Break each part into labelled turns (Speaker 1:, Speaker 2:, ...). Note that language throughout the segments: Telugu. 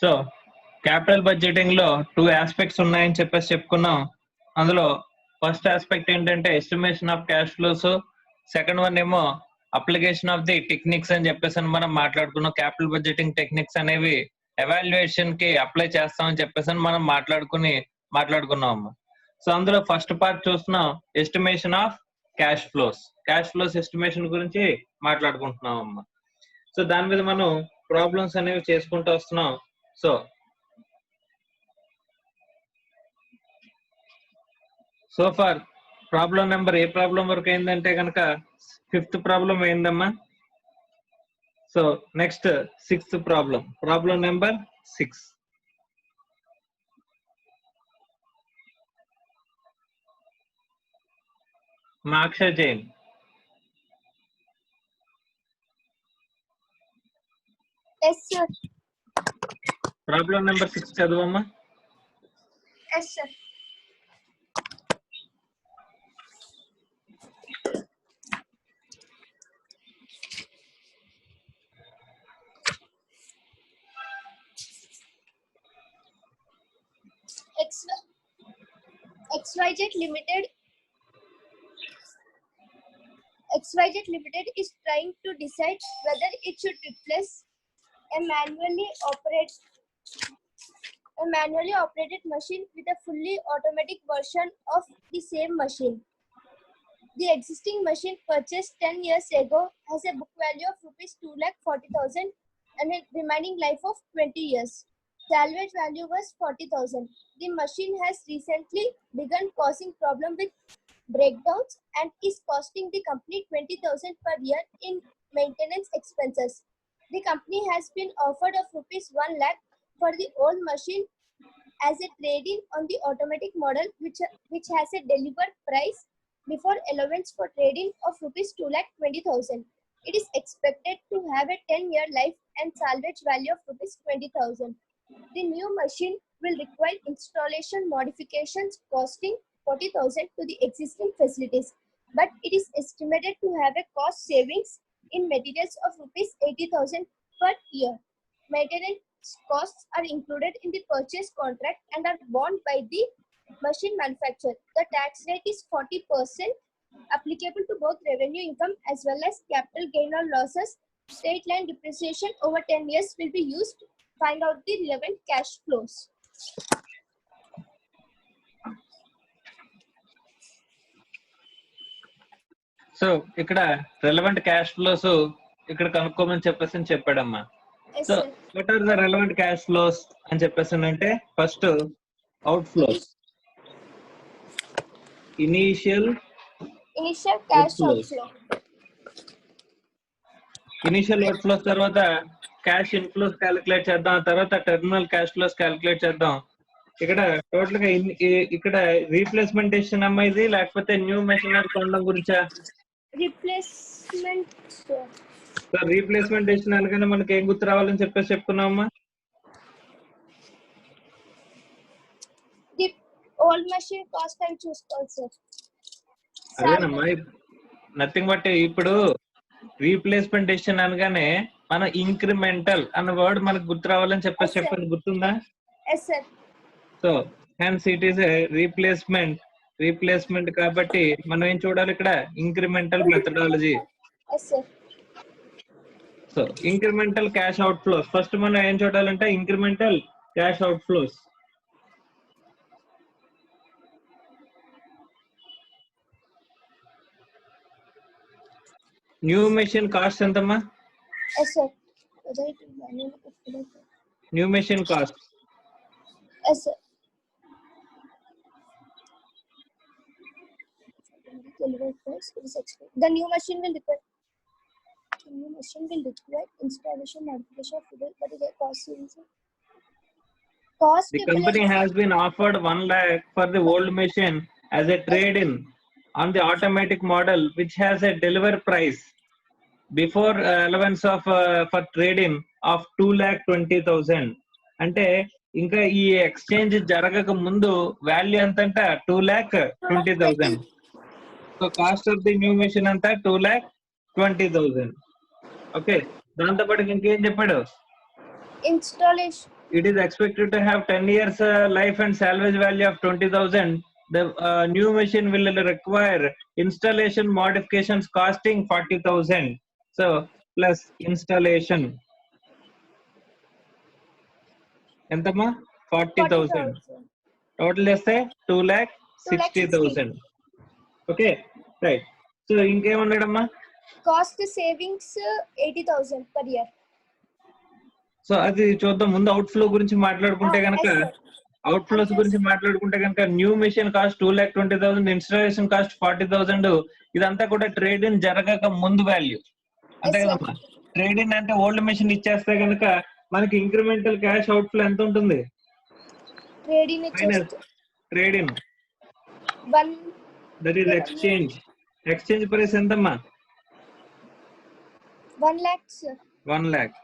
Speaker 1: సో క్యాపిటల్ బడ్జెటింగ్ లో 2 ఆస్పెక్ట్స్ ఉన్నాయని చెప్పుకున్నాం. అందులో ఫస్ట్ ఆస్పెక్ట్ ఏంటంటే estimation of cash flows, second one ఏమో అప్లికేషన్ ఆఫ్ ది టెక్నిక్స్ అని చెప్పేసి మనం మాట్లాడుకున్నాం. క్యాపిటల్ బడ్జెటింగ్ టెక్నిక్స్ అనేవి ఎవాల్యుయేషన్ కి అప్లై చేస్తామని చెప్పేసి మనం మాట్లాడుకున్నాం అమ్మా. సో అందులో ఫస్ట్ పార్ట్ చూస్తున్నాం estimation of cash flows estimation గురించి మాట్లాడుకుంటున్నాం అమ్మా. సో దాని మీద మనం ప్రాబ్లమ్స్ అనేవి చేసుకుంటూ వస్తున్నాం. సో ఫార్ ప్రాబ్లం నెంబర్ ఏ ప్రాబ్లం వరకు అయిందంటే కనుక 5th ప్రాబ్లం అయిందమ్మా. So next 6th problem number 6. Maksha Jain problem number 6 చదువమ్మా.
Speaker 2: XYZ Limited is trying to decide whether it should replace a manually operated machine with a fully automatic version of the same machine. The existing machine purchased 10 years ago has a book value of rupees 2,40,000 and a remaining life of 20 years. Salvage value was 40,000. The machine has recently begun causing problem with breakdowns and is costing the company 20,000 per year in maintenance expenses. The company has been offered of rupees 1 lakh for the old machine as a trade-in on the automatic model, which has a delivered price before allowance for trade-in of rupees 2,20,000. It is expected to have a 10-year life and salvage value of rupees 20,000. The new machine will require installation modifications costing 40,000 to the existing facilities, but it is estimated to have a cost savings in materials of rupees 80,000 per year. Maintenance costs are included in the purchase contract and are borne by the machine manufacturer. The tax rate is 40%, applicable to both revenue income as well as capital gain or losses. Straight line depreciation over 10 years will be used. Find out the relevant cash flows.
Speaker 1: So ఇక్కడ రెలవెంట్ క్యాష్ ఫ్లోస్ ఇక్కడ కనుక్కోమని చెప్పాడమ్మా. So what are the relevant cash flows అని అంటే first out flows, initial
Speaker 2: cash outflow.
Speaker 1: Initial out flows తర్వాత క్యాష్ ఇన్ఫ్లోస్ క్యాలిక్యులేట్ చేద్దాం, తర్వాత టెర్మినల్ క్యాష్ ఫ్లోస్ క్యాలిక్యులేట్ చేద్దాం. ఇక్కడ టోటల్ గా ఇక్కడ రీప్లేస్మెంట్ డెసిషన్ అమ్మా ఇది, లేకపోతే న్యూ మెషినరీ కొనడం గురించా? రీప్లేస్మెంట్ డెసిషన్ అనగానే మనకి ఏం గుర్తు రావాలని చెప్పుకున్నామమ్మా?
Speaker 2: ఓల్డ్ మెషిన్ కాస్ట్ అని చూసుకోవాలి సార్.
Speaker 1: అదేనమ్మా, నథింగ్ బట్ ఇప్పుడు రీప్లేస్మెంట్ డెసిషన్ అనగానే మన ఇంక్రిమెంటల్ అన్న వర్డ్ మనకు గుర్తు రావాలని చెప్పండి, గుర్తుందా? So hence it is a replacement కాబట్టి మనం ఏం చూడాలి ఇక్కడ? Incremental methodology. So incremental cash out flows first మనం ఏం చూడాలంటే incremental cash out flows. New machine cost ఎంతమ్మా? New machine cost
Speaker 2: the new machine will require installation modification of figure, but it cost.
Speaker 1: The company has been offered 1 lakh for the old machine as a trade-in on the automatic model, which has a deliver price before allowance of for trade-in of 2,20,000. అంటే ఇంకా ఈ ఎక్స్చేంజ్ జరగక ముందు వాల్యూ ఎంత అంట? 2,20,000. So cost of the new machine అంతా 2,20,000. ఓకే, దాంతో పాటు ఇంకేం చెప్పాడు?
Speaker 2: Installation
Speaker 1: it is expected to have 10 years life and salvage value of 20,000. The new machine will require installation modifications costing 40,000. So plus installation entama 40,000.
Speaker 2: 40,000.
Speaker 1: Total చేస్తే 2,60,000. Okay, right. So ఇంకేమన్నాడమ్మా?
Speaker 2: Cost savings 80,000 per year.
Speaker 1: So అది చూద్దాం. ముందు అవుట్ ఫ్లో గురించి మాట్లాడుకుంటే కనుక,
Speaker 2: Yes, sir.
Speaker 1: అవుట్ ఫ్లోస్ గురించి మాట్లాడుకుంటే కనుక new machine cost 2,20,000, installation cost 40,000. ఇదంతా కూడా ట్రేడ్ ఇన్ జరగక ముందు వాల్యూ, అంతే
Speaker 2: Yes, sir.
Speaker 1: కదమ్మా. ట్రేడ్ ఇన్ అంటే ఓల్డ్ మిషన్ ఇచ్చేస్తే కనుక మనకి ఇంక్రిమెంటల్ క్యాష్ అవుట్ ఫ్లో ఎంత ఉంటుంది?
Speaker 2: Trading
Speaker 1: minus trade in,
Speaker 2: 1
Speaker 1: that is exchange. Exchange price ఎంతమ్మా?
Speaker 2: 1 lakh, sir.
Speaker 1: 1 lakh.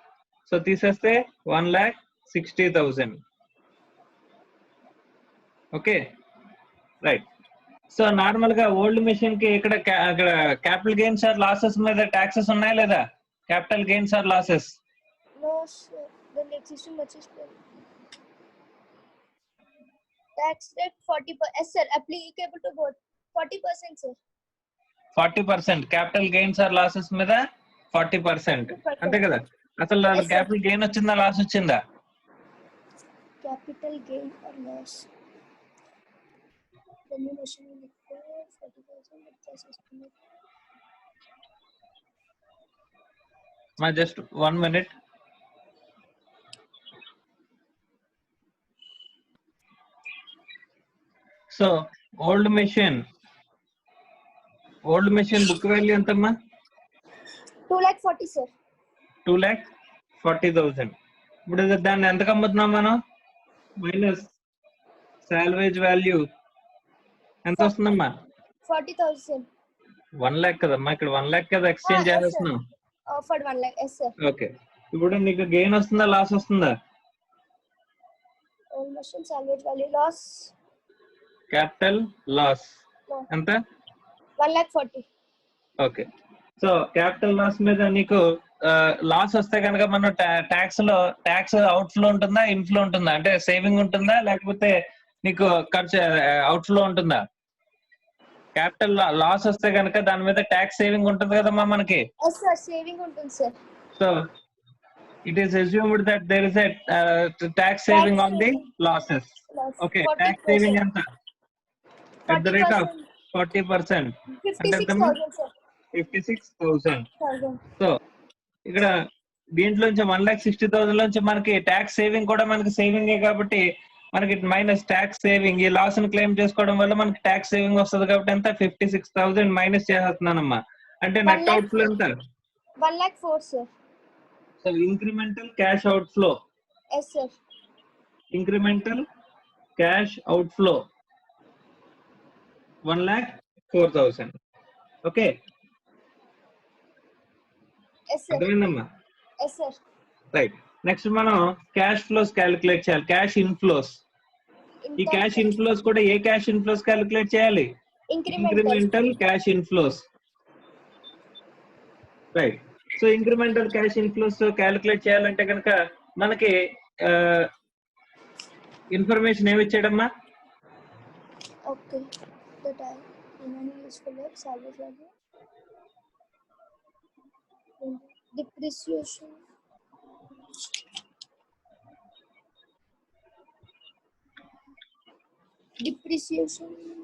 Speaker 1: సో తీసేస్తే 1,60,000. Okay, right. సో నార్మల్ గా ఓల్డ్ మిషన్ కి ఇక్కడ క్యాపిటల్ గెయిన్స్ ఆర్ లాసెస్ మీద ట్యాక్సెస్ ఉన్నాయా లేదా? Capital gains are losses?
Speaker 2: No, sir. The existing purchase price. Tax rate 40%. Yes, sir. Applicable to both. 40%, sir.
Speaker 1: 40%. Capital gains are losses మీద 40%, అంతే కదా? అసలు
Speaker 2: Yes, sir.
Speaker 1: క్యాపిటల్ గెయిన్ వచ్చిందా, లాస్ వచ్చిందా?
Speaker 2: Capital gain or loss. The new machine will require 40,000 with cash estimate.
Speaker 1: మా just 1 minute. So old machine book value ఎంతమ్మా?
Speaker 2: 2,40,000, sir.
Speaker 1: 2,40,000. ఇప్పుడు దాన్ని ఎంతకు అమ్ముతున్నాం మనం? మైనస్ సాల్వేజ్ వాల్యూ ఎంత వస్తుందమ్మా?
Speaker 2: 40,000.
Speaker 1: 1 lakh కదమ్మా, ఇక్కడ 1 lakh కదా ఎక్స్చేంజ్
Speaker 2: Yes, sir.
Speaker 1: చేస్తున్నాం.
Speaker 2: Offered 1 lakh. Yes, sir.
Speaker 1: Okay, ఇప్పుడు నీకు గెయిన్ వస్తుందా, లాస్ వస్తుందా?
Speaker 2: Old machine salvage value loss.
Speaker 1: Capital loss
Speaker 2: No.
Speaker 1: ఎంత?
Speaker 2: 1,40,000.
Speaker 1: ఓకే, సో క్యాపిటల్ లాస్ మీద నీకు లాస్ వస్తే కనుక మనం ట్యాక్స్ అవుట్ ఫ్లో ఉంటుందా, ఇన్ఫ్లో ఉంటుందా? అంటే సేవింగ్ ఉంటుందా, లేకపోతే నీకు ఖర్చు అవుట్ ఫ్లో ఉంటుందా? క్యాపిటల్ లాస్ వస్తే కనుక దాని మీద ట్యాక్స్ సేవింగ్ ఉంటుంది కదమ్మా మనకి.
Speaker 2: Yes, sir. Saving ఉంటుంది, sir.
Speaker 1: So it is assumed that there is a tax saving on the losses. Okay, tax saving ఎంత? at the rate of 40%.
Speaker 2: 56,000, sir.
Speaker 1: 56,000.
Speaker 2: 1,000.
Speaker 1: So ఇక్కడ దీంట్లోంచి 1,60,000 నుంచి మనకి ట్యాక్స్ సేవింగ్ కూడా మనకి సేవింగే కాబట్టి మనకి మైనస్ ట్యాక్స్ సేవింగ్, ఈ లాస్ ని క్లెయిమ్ చేసుకోవడం వల్ల మనకి ట్యాక్స్ సేవింగ్ వస్తుంది కాబట్టి ఎంత? 56,000 మైనస్ చేస్తున్నానమ్మా. అంటే నెట్ అవుట్ ఫ్లో ఎంత?
Speaker 2: 1,04,000, sir.
Speaker 1: So incremental cash out flow,
Speaker 2: Yes, sir.
Speaker 1: Incremental cash out flow 1,04,000. Okay,
Speaker 2: Yes, sir.
Speaker 1: అర్థమైందమ్మా?
Speaker 2: Yes, sir.
Speaker 1: రైట్. నెక్స్ట్ మనం క్యాష్ ఫ్లోస్ క్యాలిక్యులేట్ చేయాలి. Cash inflows. ఈ క్యాష్ ఇన్ఫ్లోస్ కూడా ఏ క్యాష్ ఇన్ఫ్లోస్ క్యాలిక్యులేట్ చేయాలి? Incremental cash inflows. Right. So incremental cash inflows calculate చేయాలంటే కనుక మనకి ఇన్ఫర్మేషన్ ఏమి ఇచ్చాడమ్మా?
Speaker 2: Okay. The time remaining useful life, salvage value, depreciation,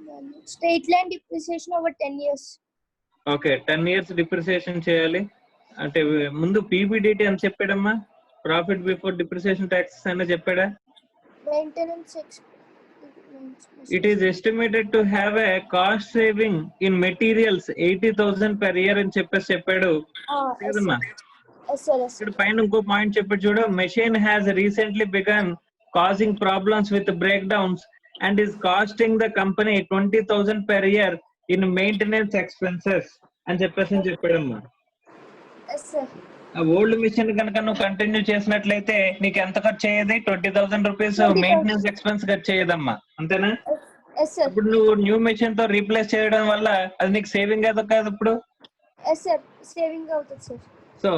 Speaker 2: value, straight line depreciation over 10 years.
Speaker 1: Okay, 10 years depreciation చేయాలి అంటే ముందు పీబీడిటీ అని చెప్పాడమ్మా? ప్రాఫిట్ బిఫోర్ డిప్రిసియేషన్ ట్యాక్సెస్ అని చెప్పాడా?
Speaker 2: Maintenance
Speaker 1: It is estimated to have a cost saving in materials 80,000 per year అని చెప్పాడు కదమ్మా.
Speaker 2: Yes, sir. Yes, sir.
Speaker 1: ఇక్కడ పైన ఇంకో పాయింట్ చెప్పాడు చూడు, machine has recently begun causing problems with breakdowns and is costing the company 20,000 per year in maintenance expenses అని చెప్పాడమ్మా.
Speaker 2: Yes, sir.
Speaker 1: ఓల్డ్ మిషన్ కనుక నువ్వు కంటిన్యూ చేసినట్లయితే నీకు ఎంత ఖర్చు అయ్యేది? 20,000 రూపీస్ మెయింటెనెన్స్ ఎక్స్పెన్స్ ఖర్చు అయ్యేదమ్మా, అంతేనా?
Speaker 2: Yes, sir.
Speaker 1: ఇప్పుడు నువ్వు న్యూ మెషిన్ తో రీప్లేస్ చేయడం వల్ల అది నీకు సేవింగ్ ఏదో కాదు ఇప్పుడు.
Speaker 2: Yes, sir. Saving అవుతుంది, sir.
Speaker 1: So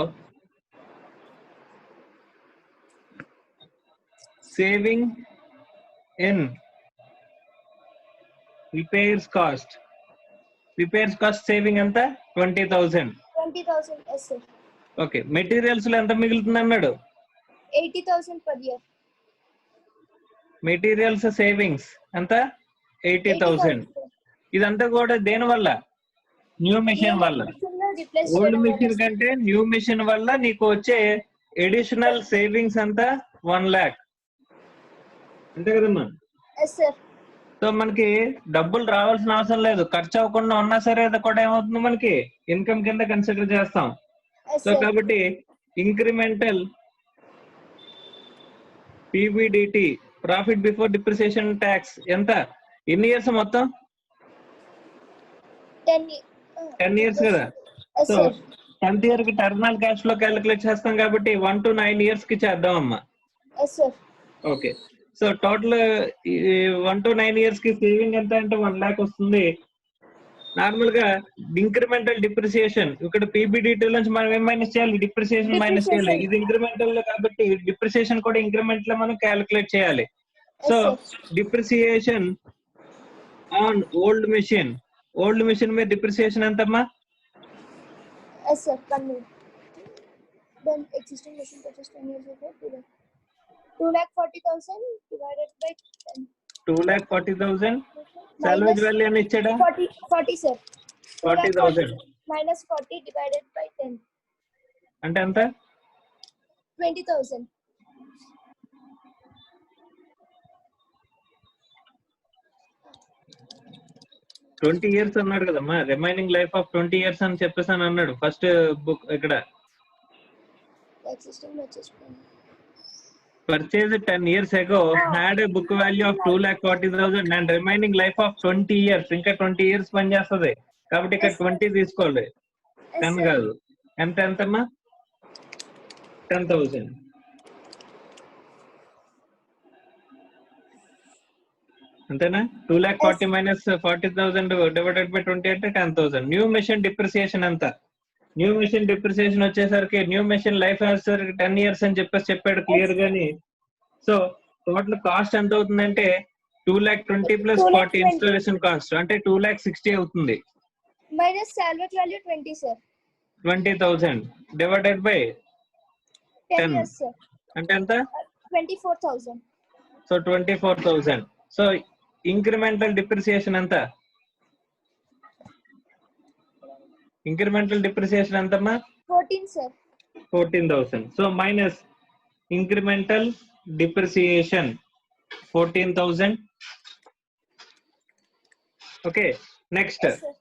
Speaker 1: saving in repairs cost saving ఎంత 20,000.
Speaker 2: 20,000. Yes, sir.
Speaker 1: ఓకే, మెటీరియల్స్ లో ఎంత మిగులుతుంది అన్నాడు?
Speaker 2: 80,000 per year.
Speaker 1: మెటీరియల్స్ సేవింగ్స్ ఎంత 80,000.
Speaker 2: sir.
Speaker 1: ఇదంతా కూడా దేని వల్ల? న్యూ మెషిన్ వల్ల.
Speaker 2: Replace
Speaker 1: ఓల్డ్
Speaker 2: చేయడం
Speaker 1: మెషిన్
Speaker 2: వల్ల.
Speaker 1: కంటే న్యూ మెషిన్ వల్ల నీకు వచ్చే ఎడిషనల్ సేవింగ్స్ అంతా 1 lakh. అంతే కదమ్మా?
Speaker 2: Yes, sir.
Speaker 1: సో మనకి డబ్బులు రావాల్సిన అవసరం లేదు, ఖర్చు అవ్వకుండా ఉన్నా సరే అది కూడా ఏమవుతుంది మనకి ఇన్కమ్ కింద కన్సిడర్ చేస్తాం.
Speaker 2: Yes,
Speaker 1: so
Speaker 2: sir.
Speaker 1: కాబట్టి incremental PBDT profit before depreciation tax ఎంత? ఎన్ని ఇయర్స్ మొత్తం? 10 years కదా.
Speaker 2: Yes,
Speaker 1: so
Speaker 2: sir.
Speaker 1: 10th year కి టర్మినల్ క్యాష్ ఫ్లో క్యాలిక్యులేట్ చేస్తాం కాబట్టి 1 to 9 years కి చేద్దాం అమ్మా.
Speaker 2: Yes, sir.
Speaker 1: Okay, so total 1 to 9 years కి సేవింగ్ ఎంత అంటే 1 lakh వస్తుంది. నార్మల్ గా ఇంక్రిమెంటల్ డిప్రిసియేషన్ ఇక్కడ పీబీడిటీ నుంచి మనం ఏం మైనస్ చేయాలి? డిప్రిసియేషన్ మైనస్ చేయాలి.
Speaker 2: Depreciation.
Speaker 1: ఇది ఇంక్రిమెంటల్ కాబట్టి డిప్రిసియేషన్ కూడా ఇంక్రిమెంట్ లో మనం క్యాలిక్యులేట్ చేయాలి. So
Speaker 2: Yes, sir.
Speaker 1: Depreciation on old machine మీద డిప్రిసియేషన్ ఎంతమ్మా?
Speaker 2: Yes, sir. Convert. Then existing machine purchased 10 years ago. 2,40,000 divided by 10.
Speaker 1: 2,40,000. Salvage value అని ఇచ్చాడా?
Speaker 2: 40, sir.
Speaker 1: 40,000
Speaker 2: minus 40 divided by 10.
Speaker 1: అంటే ఎంత?
Speaker 2: 20,000.
Speaker 1: ట్వంటీ ఇయర్స్ అన్నాడు కదమ్మా, రిమైనింగ్ లైఫ్ ఆఫ్ 20 years అని చెప్పేసాను అన్నాడు ఫస్ట్ బుక్. ఇక్కడ
Speaker 2: Existing purchase.
Speaker 1: Purchase 10 years ago had a book value of 2,40,000 and remaining life of 20 years. ఇంకా 20 years పని చేస్తుంది కాబట్టి ఇక్కడ 20 తీసుకోవాలి, 10 కాదు. ఎంతమ్మా? 10,000. అంతేనా? 2,40,000 minus 40,000 divided by 20 అంటే 10,000. న్యూ మెషిన్ డిప్రిసియేషన్ ఎంత? న్యూ మెషిన్ డిప్రిసియేషన్ వచ్చేసరికి న్యూ మెషిన్ లైఫ్ వచ్చేసరికి 10 years అని చెప్పాడు క్లియర్ గాని. సో టోటల్ కాస్ట్ ఎంత అవుతుందంటే 2,20,000 plus 40 ఇన్స్టాలేషన్ కాస్ట్ అంటే 2,60,000 అవుతుంది.
Speaker 2: Minus salvage value 20, sir.
Speaker 1: 20,000 divided by
Speaker 2: 10
Speaker 1: 10
Speaker 2: years, sir.
Speaker 1: అంటే ఎంత?
Speaker 2: 24,000.
Speaker 1: సో 24,000. సో ఇంక్రిమెంటల్ డిప్రిసియేషన్ ఎంత? ఇంక్రిమెంటల్ డిప్రిసియేషన్ ఎంతమ్మా?
Speaker 2: 14, sir.
Speaker 1: 14,000. So minus incremental depreciation 14,000. Okay, next.
Speaker 2: Yes, sir.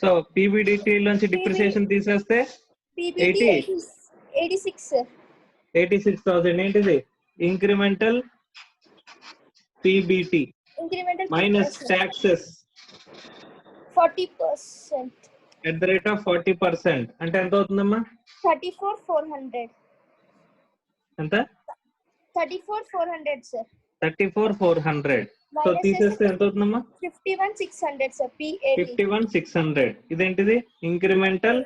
Speaker 1: So PBDT నుంచి డిప్రిసియేషన్ తీసేస్తే
Speaker 2: PBT 86, sir.
Speaker 1: 86,000 ఏంటిది? Incremental PBT
Speaker 2: Incremental
Speaker 1: minus
Speaker 2: yes, sir.
Speaker 1: Taxes
Speaker 2: 40%.
Speaker 1: at the rate of 40% అంటే ఎంత అవుతుందమ్మా?
Speaker 2: 34,400.
Speaker 1: ఎంత?
Speaker 2: 34,400, sir.
Speaker 1: 34,400. సో
Speaker 2: Minus
Speaker 1: తీసేస్తే ఎంత అవుతుందమ్మా?
Speaker 2: 51,600, sir. PAT.
Speaker 1: 51,600. ఇదేంటిది? Incremental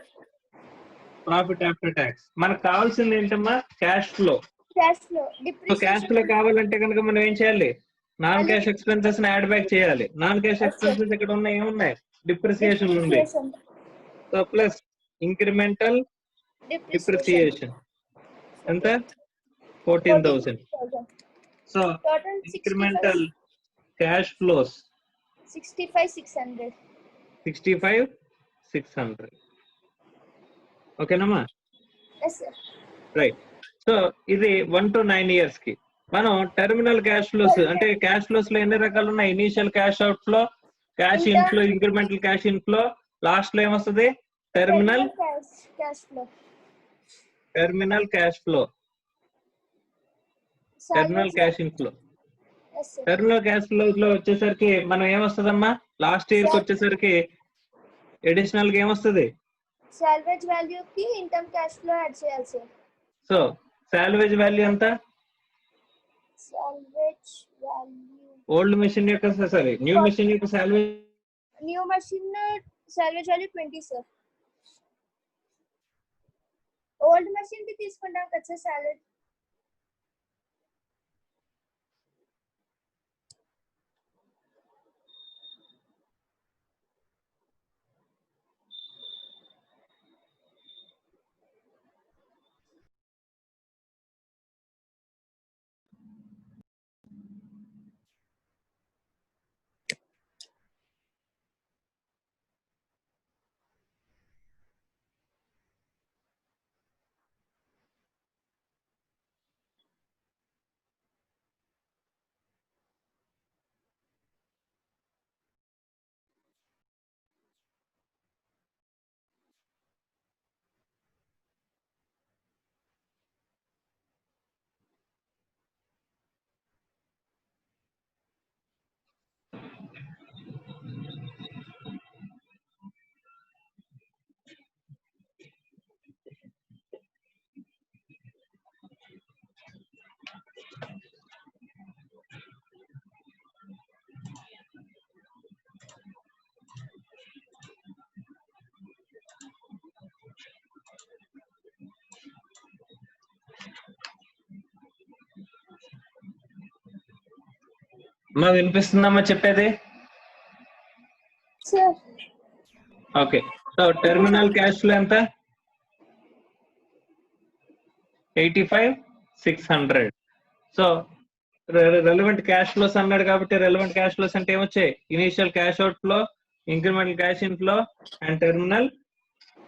Speaker 1: profit after tax. మనకు కావాల్సింది ఏంటమ్మా? Cash flow.
Speaker 2: Cash flow.
Speaker 1: So cash flow కావాలంటే కనుక మనం ఏం చేయాలి? నాన్ క్యాష్ ఎక్స్పెన్సెస్ ని యాడ్ బ్యాక్ చేయాలి. నాన్ క్యాష్ ఎక్స్పెన్సెస్ ఇక్కడ ఉన్నాయి, ఏమున్నాయి? డిప్రిసియేషన్ ఉంది. సో ప్లస్ ఇంక్రిమెంటల్ డిప్రిసియేషన్ ఎంత? 14,000. So
Speaker 2: Total
Speaker 1: incremental cash flows
Speaker 2: 65,600.
Speaker 1: 65,600. ఓకేనమ్మా?
Speaker 2: Yes, sir.
Speaker 1: రైట్. సో ఇది 1 to 9 years కి. మనం టెర్మినల్ క్యాష్ ఫ్లోస్ అంటే క్యాష్ ఫ్లోస్ లో ఎన్ని రకాలు ఉన్నాయి? Initial cash out flow, cash inflow, incremental cash inflow, last లో ఏమొస్తుంది? Terminal
Speaker 2: cash flow.
Speaker 1: Terminal cash flow, terminal cash inflow.
Speaker 2: Yes, sir.
Speaker 1: Terminal cash flow లో వచ్చేసరికి మనం ఏమొస్తుందమ్మా? లాస్ట్ ఇయర్ కి వచ్చేసరికి అడిషనల్ గా ఏమొస్తుంది?
Speaker 2: Salvage value ki income cash flow add cheyali, sir.
Speaker 1: So salvage value ఎంత?
Speaker 2: Salvage value.
Speaker 1: ఓల్డ్ మెషిన్ యొక్క సారీ న్యూ మెషిన్ యొక్క salvage
Speaker 2: New machine salvage value 20, sir. Old machine ki తీసుకుంటాం కదా, sir, salvage.
Speaker 1: మా వినిపిస్తుందమ్మా చెప్పేది?
Speaker 2: Sir.
Speaker 1: Okay, so terminal cash flow ఎంత? 85,600. సో రెలవెంట్ క్యాష్ ఫ్లోస్ అన్నాడు కాబట్టి రెలవెంట్ క్యాష్ ఫ్లోస్ అంటే ఏమొచ్చాయి? Initial cash out flow, incremental cash inflow and terminal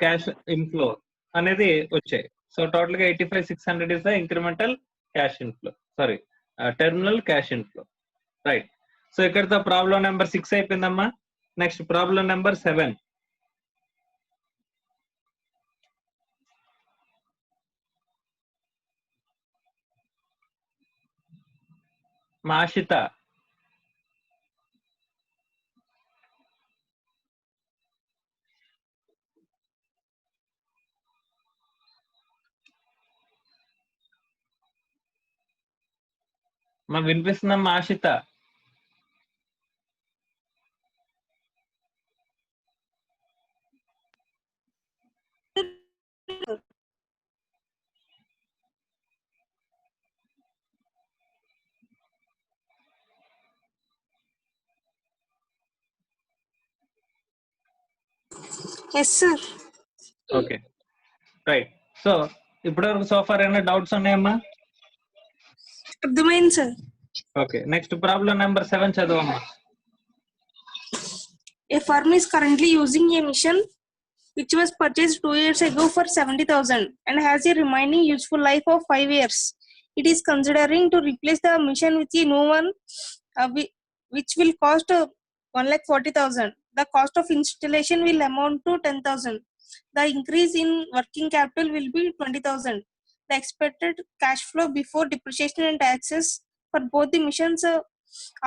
Speaker 1: cash inflow అనేది వచ్చాయి. సో టోటల్ గా 85,600 is the incremental cash inflow, sorry terminal cash inflow, right. So ఇక్కడతో ప్రాబ్లం నెంబర్ 6 అయిపోయిందమ్మా. Next problem number 7. మాషిత. మా వినిపిస్తుందమ్మా Ashita?
Speaker 3: Yes, sir.
Speaker 1: Okay, right. So ఇప్పటివరకు సోఫార్ ఏమైనా డౌట్స్ ఉన్నాయమ్మా?
Speaker 3: అర్థమైంది sir.
Speaker 1: Okay, next problem number 7 చదవమ్మా.
Speaker 3: A firm is currently using a machine which was purchased 2 years ago for 70,000 and has a remaining useful life of 5 years. It is considering to replace the machine with a new one, which will cost 1,40,000. The cost of installation will amount to 10,000. The increase in working capital will be 20,000. The expected cash flow before depreciation and taxes for both the machines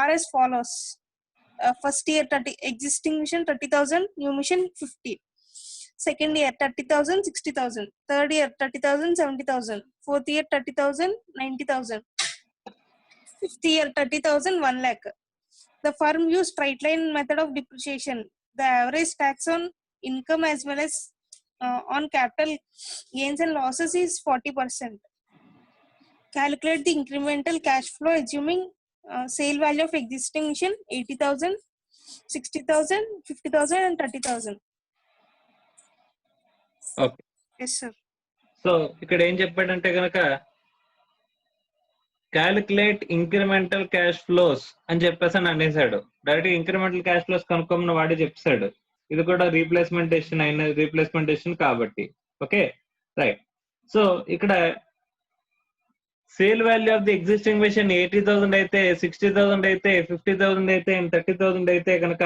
Speaker 3: are as follows. First year 30, existing machine 30,000, new machine 50. Second year 30,000, 60,000. Third year 30,000, 70,000. Fourth year 30,000, 90,000. Fifth year 30,000, 1 lakh. The firm used straight line method of depreciation. The average tax on income as well as on capital gains and losses is 40%. Calculate the incremental cash flow assuming sale value of existing machine 80,000, 60,000, 50,000 and 30,000.
Speaker 1: Okay,
Speaker 3: Yes, sir.
Speaker 1: So ఇక్కడ ఏం చెప్పాడంటే గనక క్యాలిక్యులేట్ ఇంక్రిమెంటల్ క్యాష్ ఫ్లోస్ అని చెప్పేసి అని అనేసాడు. డైరెక్ట్ ఇంక్రిమెంటల్ క్యాష్ ఫ్లోస్ కనుక్కోమని వాడే చెప్పాడు. ఇది కూడా రీప్లేస్మెంట్ డెసిషన్ అయిన రీప్లేస్మెంట్ డెసిషన్ కాబట్టి. Okay, right. సో ఇక్కడ sale value of the existing machine 80,000 అయితే, 60,000 అయితే, 50,000 అయితే, 30,000 అయితే కనుక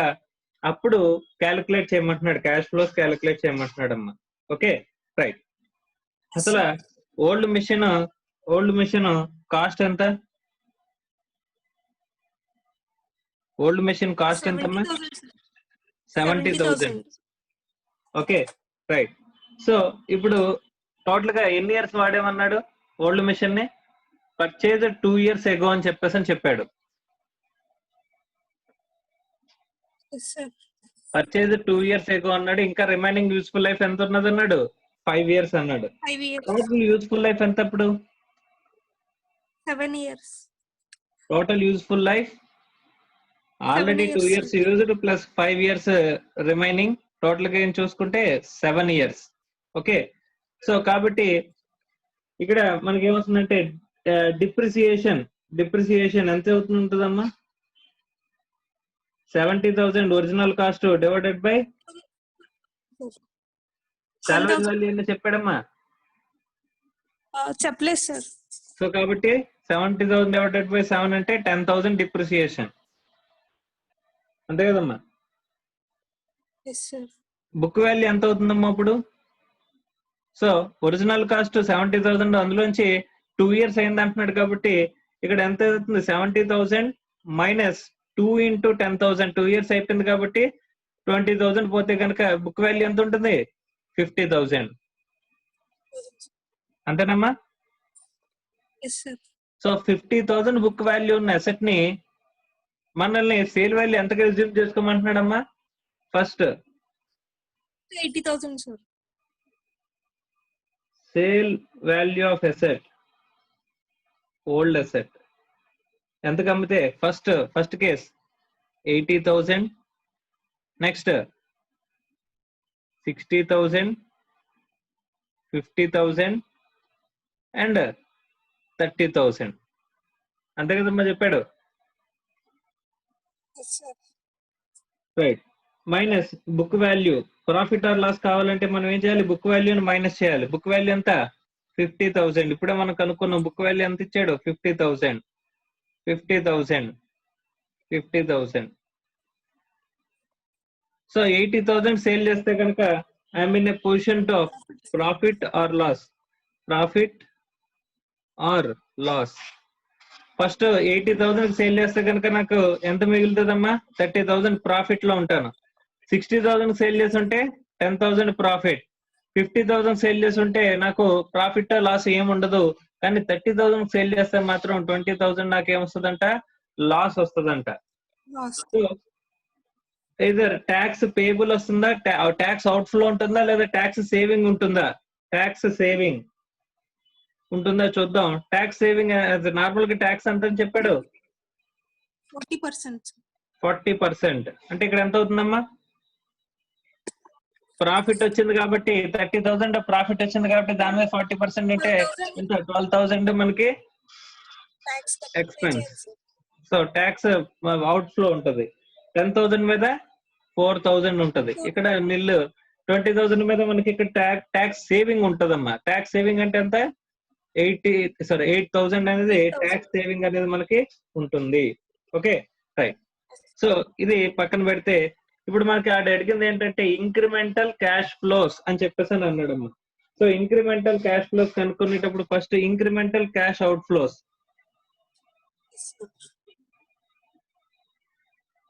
Speaker 1: అప్పుడు క్యాలిక్యులేట్ చేయమంటున్నాడు, క్యాష్ ఫ్లోస్ క్యాలిక్యులేట్ చేయమంటున్నాడు అమ్మా. Okay, right. అసలు ఓల్డ్ మిషన్ కాస్ట్ ఎంత? ఓల్డ్ మెషిన్ కాస్ట్ ఎంతమ్మా? 70,000. Okay, right. సో ఇప్పుడు టోటల్ గా ఎన్ని ఇయర్స్ వాడేమన్నాడు ఓల్డ్ మిషన్ ని? పర్చేజ్ 2 years ఎగో అని చెప్పేసి అని చెప్పాడు. పర్చేజ్ 2 years ఎగో అన్నాడు. ఇంకా రిమైనింగ్ యూస్ఫుల్ లైఫ్ ఎంత ఉన్నది అన్నాడు? 5 years అన్నాడు. టోటల్ యూస్ఫుల్ లైఫ్ ఎంత అప్పుడు?
Speaker 3: 7 years.
Speaker 1: Total useful life already 2 years used plus 5 years remaining, total గా ఏం చూసుకుంటే 7 years. ఓకే, సో కాబట్టి ఇక్కడ మనకి ఏమవుతుందంటే డిప్రిసియేషన్ ఎంత అవుతుందమ్మా? 70,000 original cost divided by salvage value అని చెప్పాడమ్మా.
Speaker 3: చెప్పలేదు సార్.
Speaker 1: సో కాబట్టి 70,000 డివైడెడ్ బై 7 అంటే 10,000 డిప్రిసియేషన్, అంతే కదమ్మా? బుక్ వాల్యూ ఎంత అవుతుందమ్మా అప్పుడు? సో ఒరిజినల్ కాస్ట్ 70,000, అందులోంచి 2 years అయింది అంటున్నాడు కాబట్టి ఇక్కడ ఎంత అవుతుంది? 70,000 మైనస్ 2 into 10,000, 2 years అయిపోయింది కాబట్టి 20,000 పోతే కనుక బుక్ వాల్యూ ఎంత ఉంటుంది? 50,000, అంతేనమ్మా? సో 50,000 బుక్ వాల్యూ ఉన్న అసెట్ ని మనల్ని సేల్ వాల్యూ ఎంతగా రిజ్యూమ్ చేసుకోమంటున్నాడమ్మా? First
Speaker 3: 80,000 sir. Sale
Speaker 1: value of asset, old asset ఎంతకు అమ్మితే ఫస్ట్ కేస్ 80,000, నెక్స్ట్ 60,000, 50,000 అండ్ 30,000. అంతే కదమ్మా చెప్పాడు.
Speaker 3: Yes, sir.
Speaker 1: Right. Minus book value. Profit or loss కావాలంటే మనం ఏం చేయాలి? బుక్ వాల్యూని మైనస్ చేయాలి. బుక్ వాల్యూ ఎంత? 50,000. ఇప్పుడే మనం కనుక్కున్నాం. బుక్ వాల్యూ ఎంత ఇచ్చాడు? 50,000. 50,000. సో 80,000 సేల్ చేస్తే కనుక I'm in a position of profit or loss. Profit or loss. First 80,000 sale చేస్తే కనుక నాకు ఎంత మిగులుతుందమ్మా? 30,000 ప్రాఫిట్ లో ఉంటాను. 60,000 సేల్ చేసి ఉంటే 10,000 ప్రాఫిట్. 50,000 సేల్ చేసి ఉంటే నాకు ప్రాఫిట్ లాస్ ఏముండదు. కానీ 30,000 సేల్ చేస్తే మాత్రం 20,000 నాకు ఏమొస్తుందంట? లాస్ వస్తుందంట.
Speaker 3: Loss.
Speaker 1: So either tax payable వస్తుందా, ట్యాక్స్ అవుట్ఫ్లో ఉంటుందా, లేదా ట్యాక్స్ సేవింగ్ ఉంటుందా? ట్యాక్స్ సేవింగ్ ఉంటుందా చూద్దాం. ట్యాక్స్ సేవింగ్ నార్మల్ గా ట్యాక్స్ ఎంత అని చెప్పాడు?
Speaker 3: 40%.
Speaker 1: 40%. అంటే ఇక్కడ ఎంత అవుతుందమ్మా? ప్రాఫిట్ వచ్చింది కాబట్టి 30,000 ప్రాఫిట్ వచ్చింది కాబట్టి దాని మీద 40% అంటే ఎంత? 12,000 మనకి
Speaker 3: Tax
Speaker 1: expense. So tax out flow ఉంటది. 10,000 మీద 4,000 ఉంటది. ఇక్కడ నిల్లు 20,000 మీద మనకి ఇక్కడ ట్యాక్స్ సేవింగ్ ఉంటదమ్మా. ట్యాక్స్ సేవింగ్ అంటే ఎంత? 8,000 అనేది ట్యాక్స్ సేవింగ్ అనేది మనకి ఉంటుంది. Okay right. సో ఇది పక్కన పెడితే ఇప్పుడు మనకి ఆడ అడిగింది ఏంటంటే ఇంక్రిమెంటల్ క్యాష్ ఫ్లోస్ అని చెప్పేసి అని అన్నాడమ్మా. సో ఇంక్రిమెంటల్ క్యాష్ ఫ్లోస్ కనుక్కునేటప్పుడు first incremental cash out flows.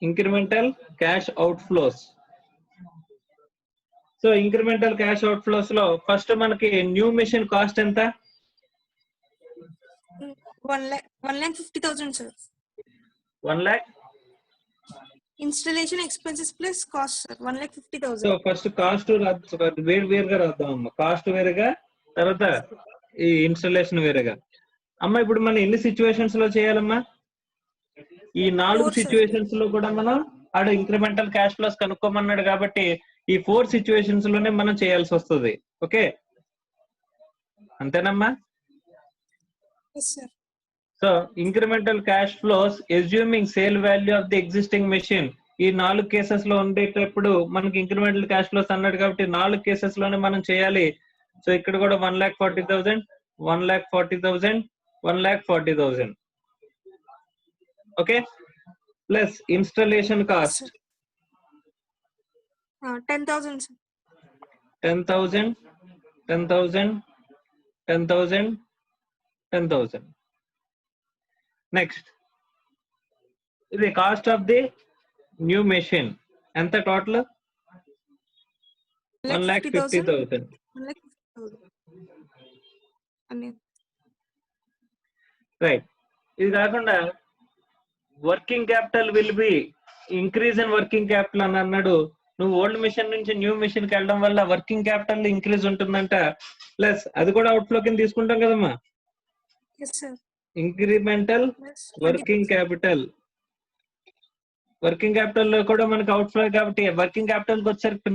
Speaker 1: Incremental cash out flows. So incremental cash out flows లో ఫస్ట్ మనకి న్యూ మెషిన్ కాస్ట్ ఎంత?
Speaker 3: 1,50,000, sir.
Speaker 1: 1 lakh.
Speaker 3: Installation expenses plus cost, sir.
Speaker 1: So
Speaker 3: 1,50,000.
Speaker 1: First cost వేరుగా రాద్దాం అమ్మ. కాస్ట్ వేరుగా, తర్వాత ఈ ఇన్స్టాలేషన్ వేరుగా. అమ్మ ఇప్పుడు మనం ఎన్ని సిచ్యువేషన్స్ లో చేయాలమ్మా? ఈ 4
Speaker 3: Four, sir.
Speaker 1: సిచ్యువేషన్స్ లో కూడా మనం ఆడ ఇంక్రిమెంటల్ క్యాష్ ఫ్లోస్ కనుక్కోమన్నాడు కాబట్టి ఈ 4 సిచ్యువేషన్స్ లోనే మనం చేయాల్సి వస్తుంది. ఓకే అంతేనమ్మా?
Speaker 3: Yes, sir.
Speaker 1: So incremental cash flows assuming sale value of the existing machine. ఈ 4 కేసెస్ లో ఉండేటప్పుడు మనకి ఇంక్రిమెంటల్ క్యాష్ ఫ్లోస్ అన్నాడు కాబట్టి 4 కేసెస్ లోనే మనం చేయాలి. సో ఇక్కడ కూడా 1,40,000, 1,40,000, 1,40,000. Okay plus installation cost
Speaker 3: Sir. 10,000, sir.
Speaker 1: 10,000, 10,000, 10,000, 10,000. Next ఇది cost of the new machine ఎంత టోటల్? 1,50,000.
Speaker 3: 1,50,000.
Speaker 1: రైట్. ఇది కాకుండా working capital will be increase in working capital అని అన్నాడు. నువ్వు ఓల్డ్ మిషన్ నుంచి న్యూ మిషన్ కి వెళ్ళడం వల్ల వర్కింగ్ క్యాపిటల్ ఇంక్రీజ్ ఉంటుందంట. ప్లస్ అది కూడా అవుట్ ఫ్లో కింద తీసుకుంటాం కదమ్మా.
Speaker 3: Yes, sir.
Speaker 1: Incremental
Speaker 3: Plus
Speaker 1: working
Speaker 3: 20%.
Speaker 1: క్యాపిటల్. వర్కింగ్ క్యాపిటల్ లో కూడా మనకి అవుట్ ఫ్లో కాబట్టి వర్కింగ్ క్యాపిటల్ కి వచ్చేసరికి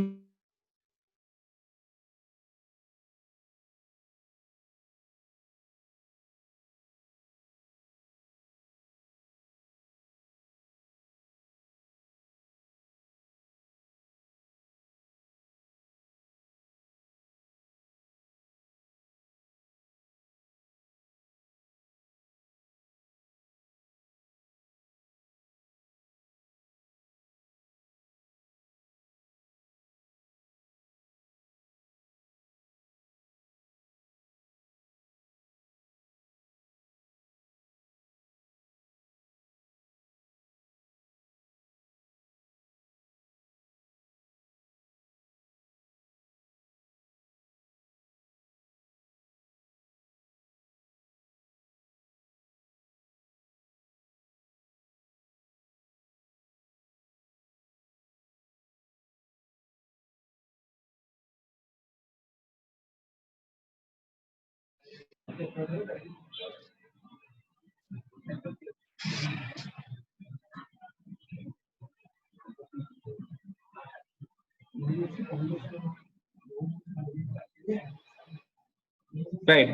Speaker 1: రైట్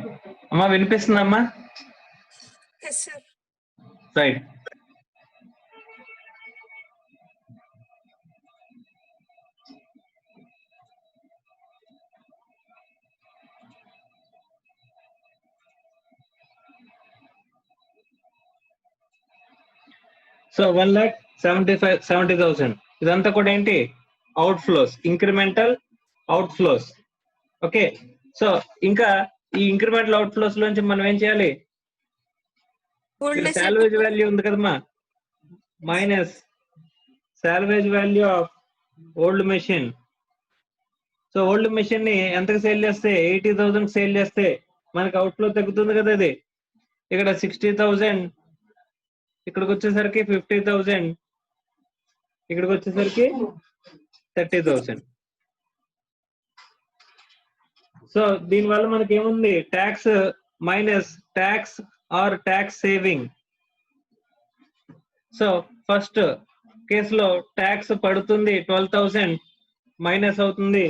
Speaker 1: అమ్మా, వినిపిస్తుందమ్మా?
Speaker 3: Yes, sir.
Speaker 1: రైట్. సో 1,75,70,000 ఇదంతా కూడా ఏంటి? Out flows, incremental out flows. Okay, so ఇంకా ఈ ఇంక్రిమెంటల్ అవుట్ ఫ్లోస్ లోంచి మనం ఏం చేయాలి?
Speaker 3: Old
Speaker 1: ఇక్కడ
Speaker 3: asset.
Speaker 1: సాల్వేజ్ వాల్యూ ఉంది కదమ్మా, minus salvage value of old machine. So old machine ని ఎంతకు సేల్ చేస్తే? 80,000 సేల్ చేస్తే మనకి అవుట్ ఫ్లో తగ్గుతుంది కదా. అది ఇక్కడ 60,000, ఇక్కడికి వచ్చేసరికి 50,000, ఇక్కడికి వచ్చేసరికి 30,000. సో దీనివల్ల మనకి ఏముంది? Tax minus tax R tax saving. So first కేసులో ట్యాక్స్ పడుతుంది 12,000, మైనస్ అవుతుంది,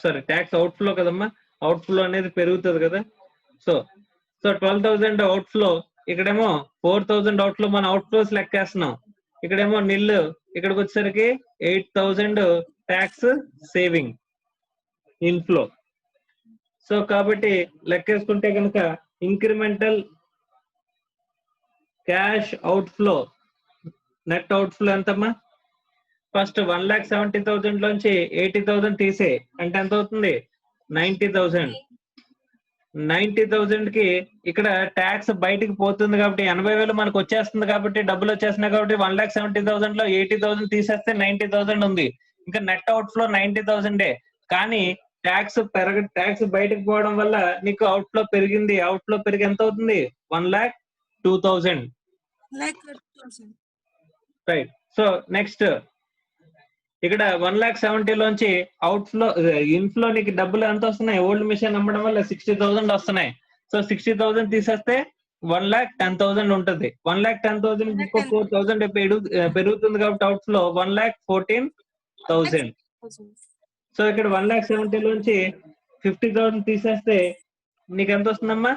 Speaker 1: సారీ ట్యాక్స్ అవుట్ ఫ్లో కదమ్మా, అవుట్ ఫ్లో అనేది పెరుగుతుంది కదా. సో 12,000 అవుట్ ఫ్లో, ఇక్కడేమో 4,000 అవుట్ ఫ్లో. మనం అవుట్ ఫ్లోస్ లెక్కేస్తున్నాం, ఇక్కడేమో నిల్, ఇక్కడికి వచ్చేసరికి 8,000 ట్యాక్స్ సేవింగ్ ఇన్ఫ్లో. సో కాబట్టి లెక్కేసుకుంటే కనుక incremental cash out flow, net out flow ఎంతమ్మా? ఫస్ట్ 1,70,000 లోంచి 80,000 తీసే అంటే ఎంత అవుతుంది? 90,000. 90,000 కి ఇక్కడ ట్యాక్స్ బయటికి పోతుంది కాబట్టి 80,000 మనకు వచ్చేస్తుంది కాబట్టి, డబ్బులు వచ్చేస్తున్నాయి కాబట్టి 1,70,000 లో 80,000 తీసేస్తే 90,000 ఉంది. ఇంకా నెట్ అవుట్ ఫ్లో 90,000. కానీ ట్యాక్స్ బయటకు పోవడం వల్ల నీకు అవుట్ ఫ్లో పెరిగింది. అవుట్ ఫ్లో పెరిగి ఎంత అవుతుంది? 1,02,000.
Speaker 3: Like 30,000.
Speaker 1: రైట్. సో నెక్స్ట్ ఇక్కడ 1,70,000 లోంచి అవుట్ ఫ్లో, ఇన్ఫ్లో నీకు డబ్బులు ఎంత వస్తున్నాయి? ఓల్డ్ మిషన్ అమ్మడం వల్ల 60,000 వస్తున్నాయి. సో 60,000 తీసేస్తే 1,10,000 ఉంటుంది. 1,10,000 ఇంకో 4,000 పెరుగుతుంది కాబట్టి అవుట్ ఫ్లో 1,14,000. సో ఇక్కడ 1,70,000 లోంచి 50,000 తీసేస్తే నీకు ఎంత వస్తుందమ్మా?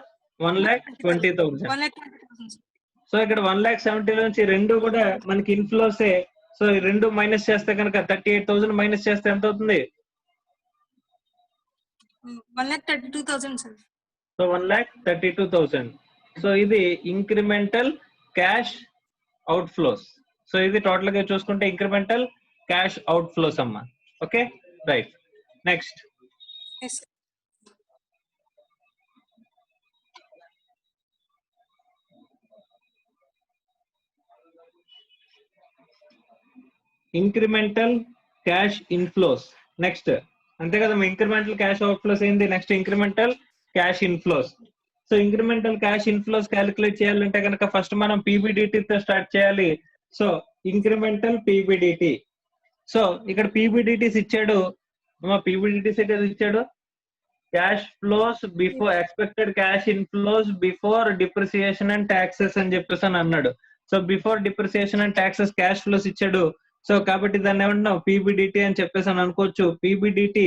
Speaker 1: 1,20,000.
Speaker 3: 1,20,000.
Speaker 1: సో ఇక్కడ 1,70,000 నుంచి రెండు కూడా మనకి ఇన్ఫ్లోసే. సో ఈ రెండు మైనస్ చేస్తే కనుక 38,000 మైనస్ చేస్తే ఎంత అవుతుంది?
Speaker 3: 1,32,000, sir.
Speaker 1: సో 1,32,000. సో ఇది incremental cash out flows. So ఇది టోటల్ గా చూసుకుంటే ఇంక్రిమెంటల్ క్యాష్ అవుట్ ఫ్లోస్ అమ్మా. Okay, right. Next
Speaker 3: Yes, sir.
Speaker 1: Incremental cash inflows. Next అంతే కదా, ఇంక్రిమెంటల్ క్యాష్ అవుట్ ఫ్లోస్ ఏంది? Next incremental cash inflows. So incremental cash inflows calculate చేయాలంటే కనుక ఫస్ట్ మనం PBDT తో స్టార్ట్ చేయాలి. So incremental PBDT. సో ఇక్కడ PBDTs ఇచ్చాడు, PBDTs ఇచ్చాడు. Cash flows before expected cash inflows before depreciation and taxes అని చెప్పేసి అని అన్నాడు. So before depreciation and taxes cash flows ఇచ్చాడు. సో కాబట్టి దాన్ని ఏమంటున్నావు? PBDT అని చెప్పేసి అని అనుకోవచ్చు. PBDT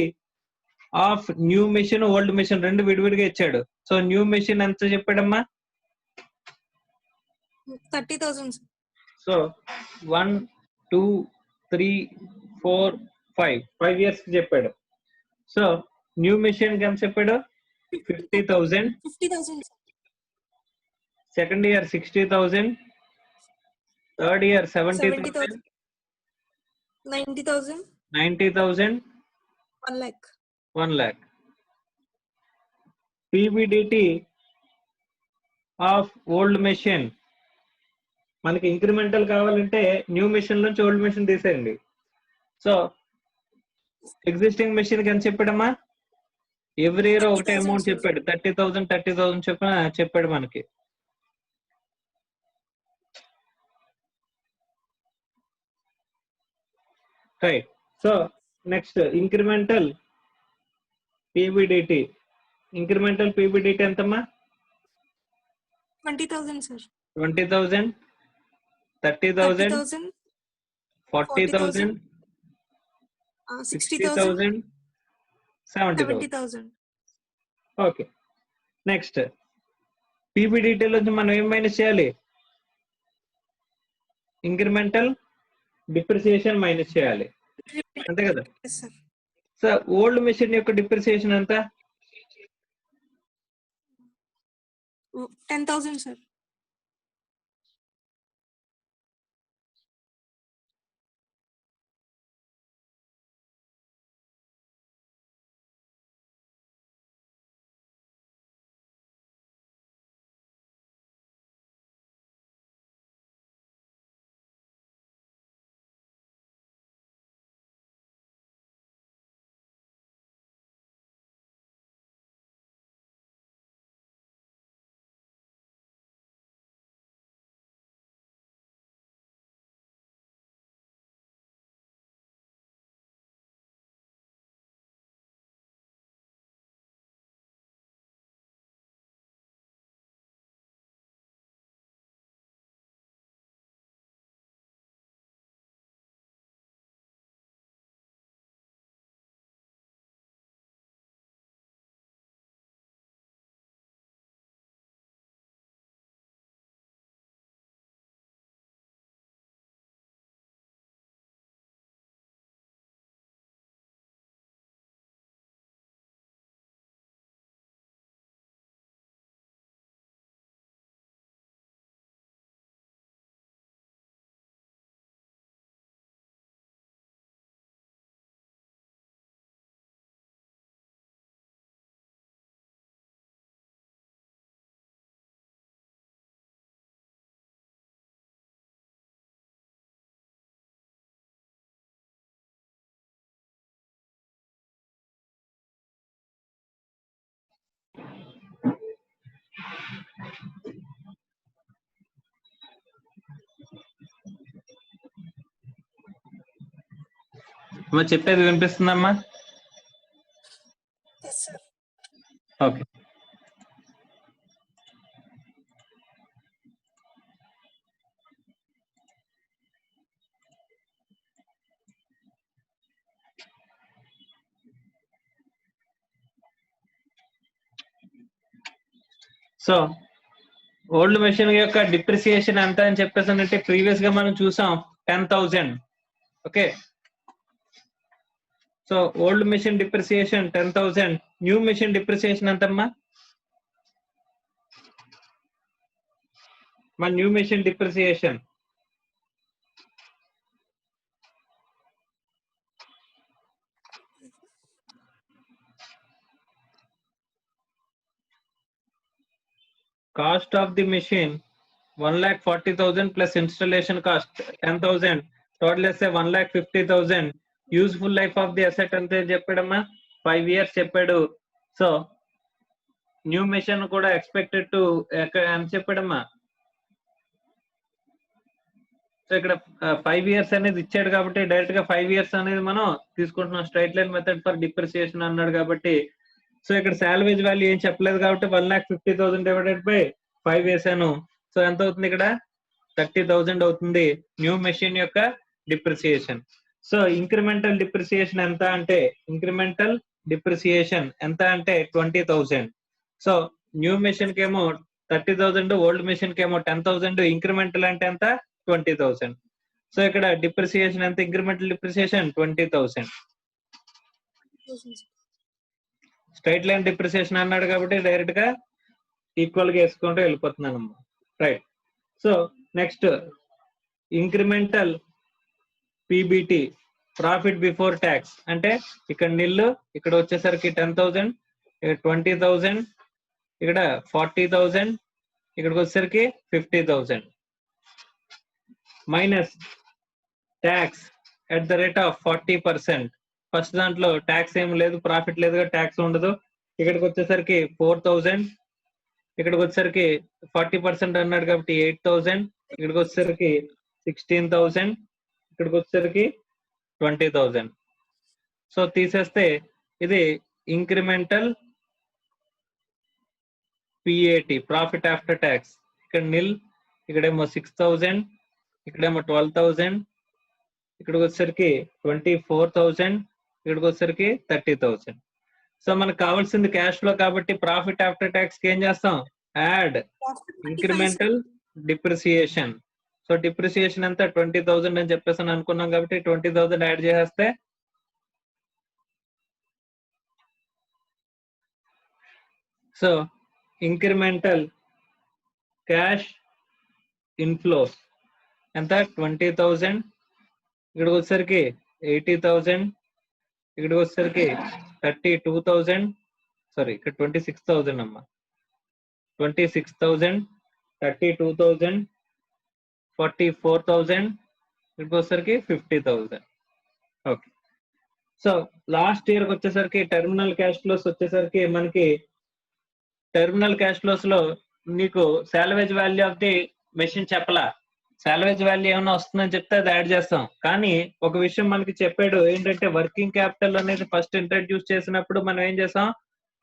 Speaker 1: of new machine, old machine రెండు విడివిడిగా ఇచ్చాడు. సో న్యూ మెషిన్ ఎంత చెప్పాడమ్మా?
Speaker 3: 30,000, sir.
Speaker 1: సో 1, 2, 3, 4, 5 years కి చెప్పాడు. సో న్యూ మెషిన్ కి ఎంత చెప్పాడు? 50,000.
Speaker 3: 50,000, sir.
Speaker 1: Second year 60,000. Third year 70,000.
Speaker 3: 90,000.
Speaker 1: 90,000.
Speaker 3: 1 lakh.
Speaker 1: 1 lakh. PBDT of old machine. మనకి ఇంక్రిమెంటల్ కావాలంటే న్యూ మెషిన్ నుంచి ఓల్డ్ మెషిన్ తీసేయండి. సో ఎగ్జిస్టింగ్ మెషిన్ కి ఎంత చెప్పాడమ్మా? ఎవ్రీ ఇయర్ ఒకటే అమౌంట్ చెప్పాడు. 30,000 చెప్పాడు మనకి. Right. So next incremental PBDT. Incremental PBDT ఎంతమ్మా?
Speaker 3: 20,000, sir.
Speaker 1: 20,000, 30,000,
Speaker 3: 30,000,
Speaker 1: 40,000,
Speaker 3: 60,000,
Speaker 1: 60,000, 70,000.
Speaker 3: 70,000.
Speaker 1: Okay, next PB detail నుంచి మనం ఏం మైనస్ చేయాలి? ఇంక్రిమెంటల్ డిప్రిసియేషన్ మైనస్ చేయాలి, అంతే కదా?
Speaker 3: Yes, sir.
Speaker 1: Sir old machine యొక్క డిప్రిసియేషన్ ఎంత?
Speaker 3: 10,000, sir.
Speaker 1: అమ్మా చెప్పేది వినిపిస్తుందమ్మా?
Speaker 3: Yes, sir.
Speaker 1: Okay, so old machine యొక్క డిప్రిసియేషన్ ఎంత అని చెప్పేసి అంటే ప్రీవియస్ గా మనం చూసాం 10,000. Okay, so old machine depreciation 10,000. New machine depreciation ఎంతమ్మా? మా new machine depreciation cost of the machine 1,40,000 plus installation cost 10,000, total వేస్తే 1,50,000. Useful life of the asset అంతే చెప్పాడమ్మా, 5 years చెప్పాడు. సో న్యూ మెషిన్ కూడా ఎక్స్పెక్టెడ్ టు ఎంత చెప్పాడమ్మా? సో ఇక్కడ 5 years అనేది ఇచ్చాడు కాబట్టి డైరెక్ట్ గా 5 years అనేది మనం తీసుకుంటున్నాం. Straight line method for depreciation అన్నాడు కాబట్టి, సో ఇక్కడ సాల్వేజ్ వాల్యూ ఏం చెప్పలేదు కాబట్టి 1,50,000 డివైడెడ్ బై 5 వేసాను. సో ఎంత అవుతుంది ఇక్కడ? 30,000 అవుతుంది న్యూ మెషిన్ యొక్క డిప్రిసియేషన్. సో ఇంక్రిమెంటల్ డిప్రిసియేషన్ ఎంత అంటే, ఇంక్రిమెంటల్ డిప్రిసియేషన్ ఎంత అంటే 20,000. సో న్యూ మెషిన్ కేమో 30,000, ఓల్డ్ మెషిన్ కేమో 10,000. ఇంక్రిమెంటల్ అంటే ఎంత? 20,000. సో ఇక్కడ డిప్రిసియేషన్ ఎంత? Incremental depreciation 20,000. Straight line depreciation అన్నాడు కాబట్టి డైరెక్ట్ గా ఈక్వల్ గా వేసుకుంటూ వెళ్ళిపోతున్నాను. Right. So next incremental PBT, profit before tax. అంటే ఇక్కడ నిల్లు, ఇక్కడ వచ్చేసరికి 10,000, ఇక్కడ 20,000, ఇక్కడ 40,000, ఇక్కడికి వచ్చేసరికి 50,000 minus tax at the rate of 40%. First దాంట్లో ట్యాక్స్ ఏం లేదు, ప్రాఫిట్ లేదు, ట్యాక్స్ ఉండదు. ఇక్కడికి వచ్చేసరికి 4,000, ఇక్కడికి వచ్చేసరికి 40% అన్నాడు కాబట్టి 8,000, ఇక్కడికి వచ్చేసరికి 16,000, ఇక్కడికి వచ్చేసరికి 20,000. సో తీసేస్తే ఇది ఇంక్రిమెంటల్ పిఏటి, ప్రాఫిట్ ఆఫ్టర్ ట్యాక్స్. ఇక్కడ నిల్, ఇక్కడేమో 6,000, ఇక్కడేమో 12,000, ఇక్కడికి వచ్చేసరికి 24,000, ఇక్కడికి వచ్చేసరికి 30,000. సో మనకు కావాల్సింది క్యాష్ ఫ్లో కాబట్టి ప్రాఫిట్ ఆఫ్టర్ ట్యాక్స్ కి ఏం చేస్తాం, add incremental depreciation. So depreciation అంతా 20,000 అని చెప్పేసి అని అనుకున్నాం కాబట్టి 20,000 యాడ్ చేసేస్తే సో ఇంక్రిమెంటల్ క్యాష్ ఇన్ఫ్లోస్ ఎంత 20,000, ఇక్కడికి వచ్చేసరికి 80,000, ఇక్కడికి వచ్చేసరికి 32,000, సారీ ఇక్కడ 26,000 అమ్మా, 26,000, 32,000, 44,000, ఇక్కడికి వచ్చేసరికి 50,000. ఓకే. సో లాస్ట్ ఇయర్ వచ్చేసరికి టెర్మినల్ క్యాష్ ఫ్లోస్ వచ్చేసరికి మనకి టెర్మినల్ క్యాష్ ఫ్లోస్ లో నీకు salvage value of the machine చెప్పలా, సాల్వేజ్ వాల్యూ ఏమైనా వస్తుందని చెప్తే అది యాడ్ చేస్తాం. కానీ ఒక విషయం మనకి చెప్పాడు ఏంటంటే వర్కింగ్ క్యాపిటల్ అనేది ఫస్ట్ ఇంట్రడ్యూస్ చేసినప్పుడు మనం ఏం చేసాం,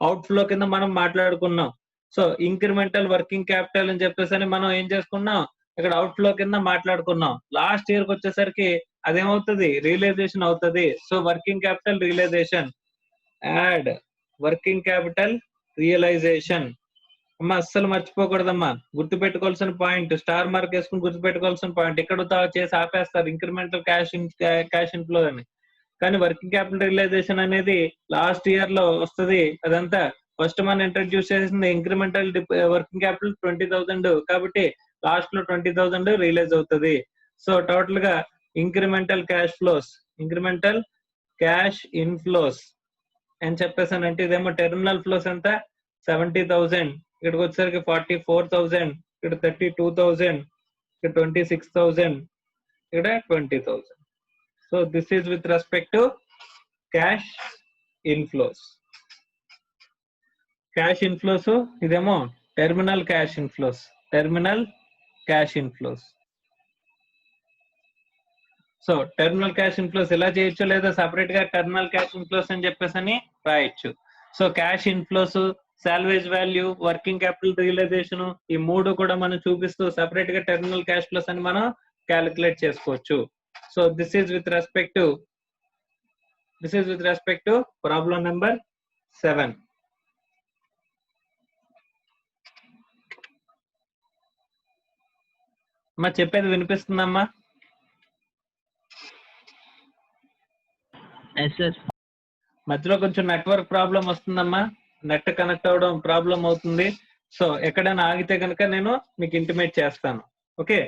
Speaker 1: అవుట్ ఫ్లో కింద మనం మాట్లాడుకున్నాం. సో ఇంక్రిమెంటల్ వర్కింగ్ క్యాపిటల్ అని చెప్పేసి అని మనం ఏం చేసుకున్నాం, ఇక్కడ అవుట్ ఫ్లో కింద మాట్లాడుకున్నాం. లాస్ట్ ఇయర్ కి వచ్చేసరికి అదేమవుతుంది, రియలైజేషన్ అవుతుంది. So working capital realization, add working capital realization. అమ్మా అస్సలు మర్చిపోకూడదమ్మా, గుర్తు పెట్టుకోవాల్సిన పాయింట్, స్టార్ మార్క్ వేసుకుని గుర్తు పెట్టుకోవాల్సిన పాయింట్. ఇక్కడ చేసి ఆపేస్తారు ఇంక్రిమెంటల్ క్యాష్ ఇన్ఫ్లో అని, కానీ వర్కింగ్ క్యాపిటల్ రియలైజేషన్ అనేది లాస్ట్ ఇయర్ లో వస్తుంది. అదంతా ఫస్ట్ మనం ఇంట్రడ్యూస్ చేసింది ఇంక్రిమెంటల్ వర్కింగ్ క్యాపిటల్ 20,000 కాబట్టి లాస్ట్ లో 20,000 రియలైజ్ అవుతుంది. సో టోటల్ గా incremental cash flows, incremental cash inflows అని చెప్పేసానంటే ఇదేమో టెర్మినల్ ఫ్లోస్ ఎంత 70,000, ఇక్కడికి వచ్చేసరికి 44,000, ఇక్కడ 32,000, ఇక్కడ 26,000, ఇక్కడ 20,000. So this is with respect to cash inflows. Cash inflows ఇదేమో terminal cash inflows, terminal cash inflows. So terminal cash inflows ఎలా చేయొచ్చు, లేదా సపరేట్ గా టెర్మినల్ క్యాష్ ఇన్ఫ్లోస్ అని చెప్పేసి అని రాయొచ్చు. So cash inflows, salvage value, working capital realization, ఈ మూడు కూడా మనం చూపిస్తూ సపరేట్ గా టెర్మినల్ క్యాష్ ఫ్లోస్ అని మనం క్యాలిక్యులేట్ చేసుకోవచ్చు. So this is with respect to problem number 7. అమ్మా చెప్పేది వినిపిస్తుందమ్మా? మధ్యలో కొంచెం నెట్వర్క్ ప్రాబ్లం వస్తుందమ్మా, నెట్ కనెక్ట్ అవ్వడం ప్రాబ్లం అవుతుంది. సో ఎక్కడైనా ఆగితే కనుక నేను మీకు ఇంటిమేట్ చేస్తాను. ఓకే.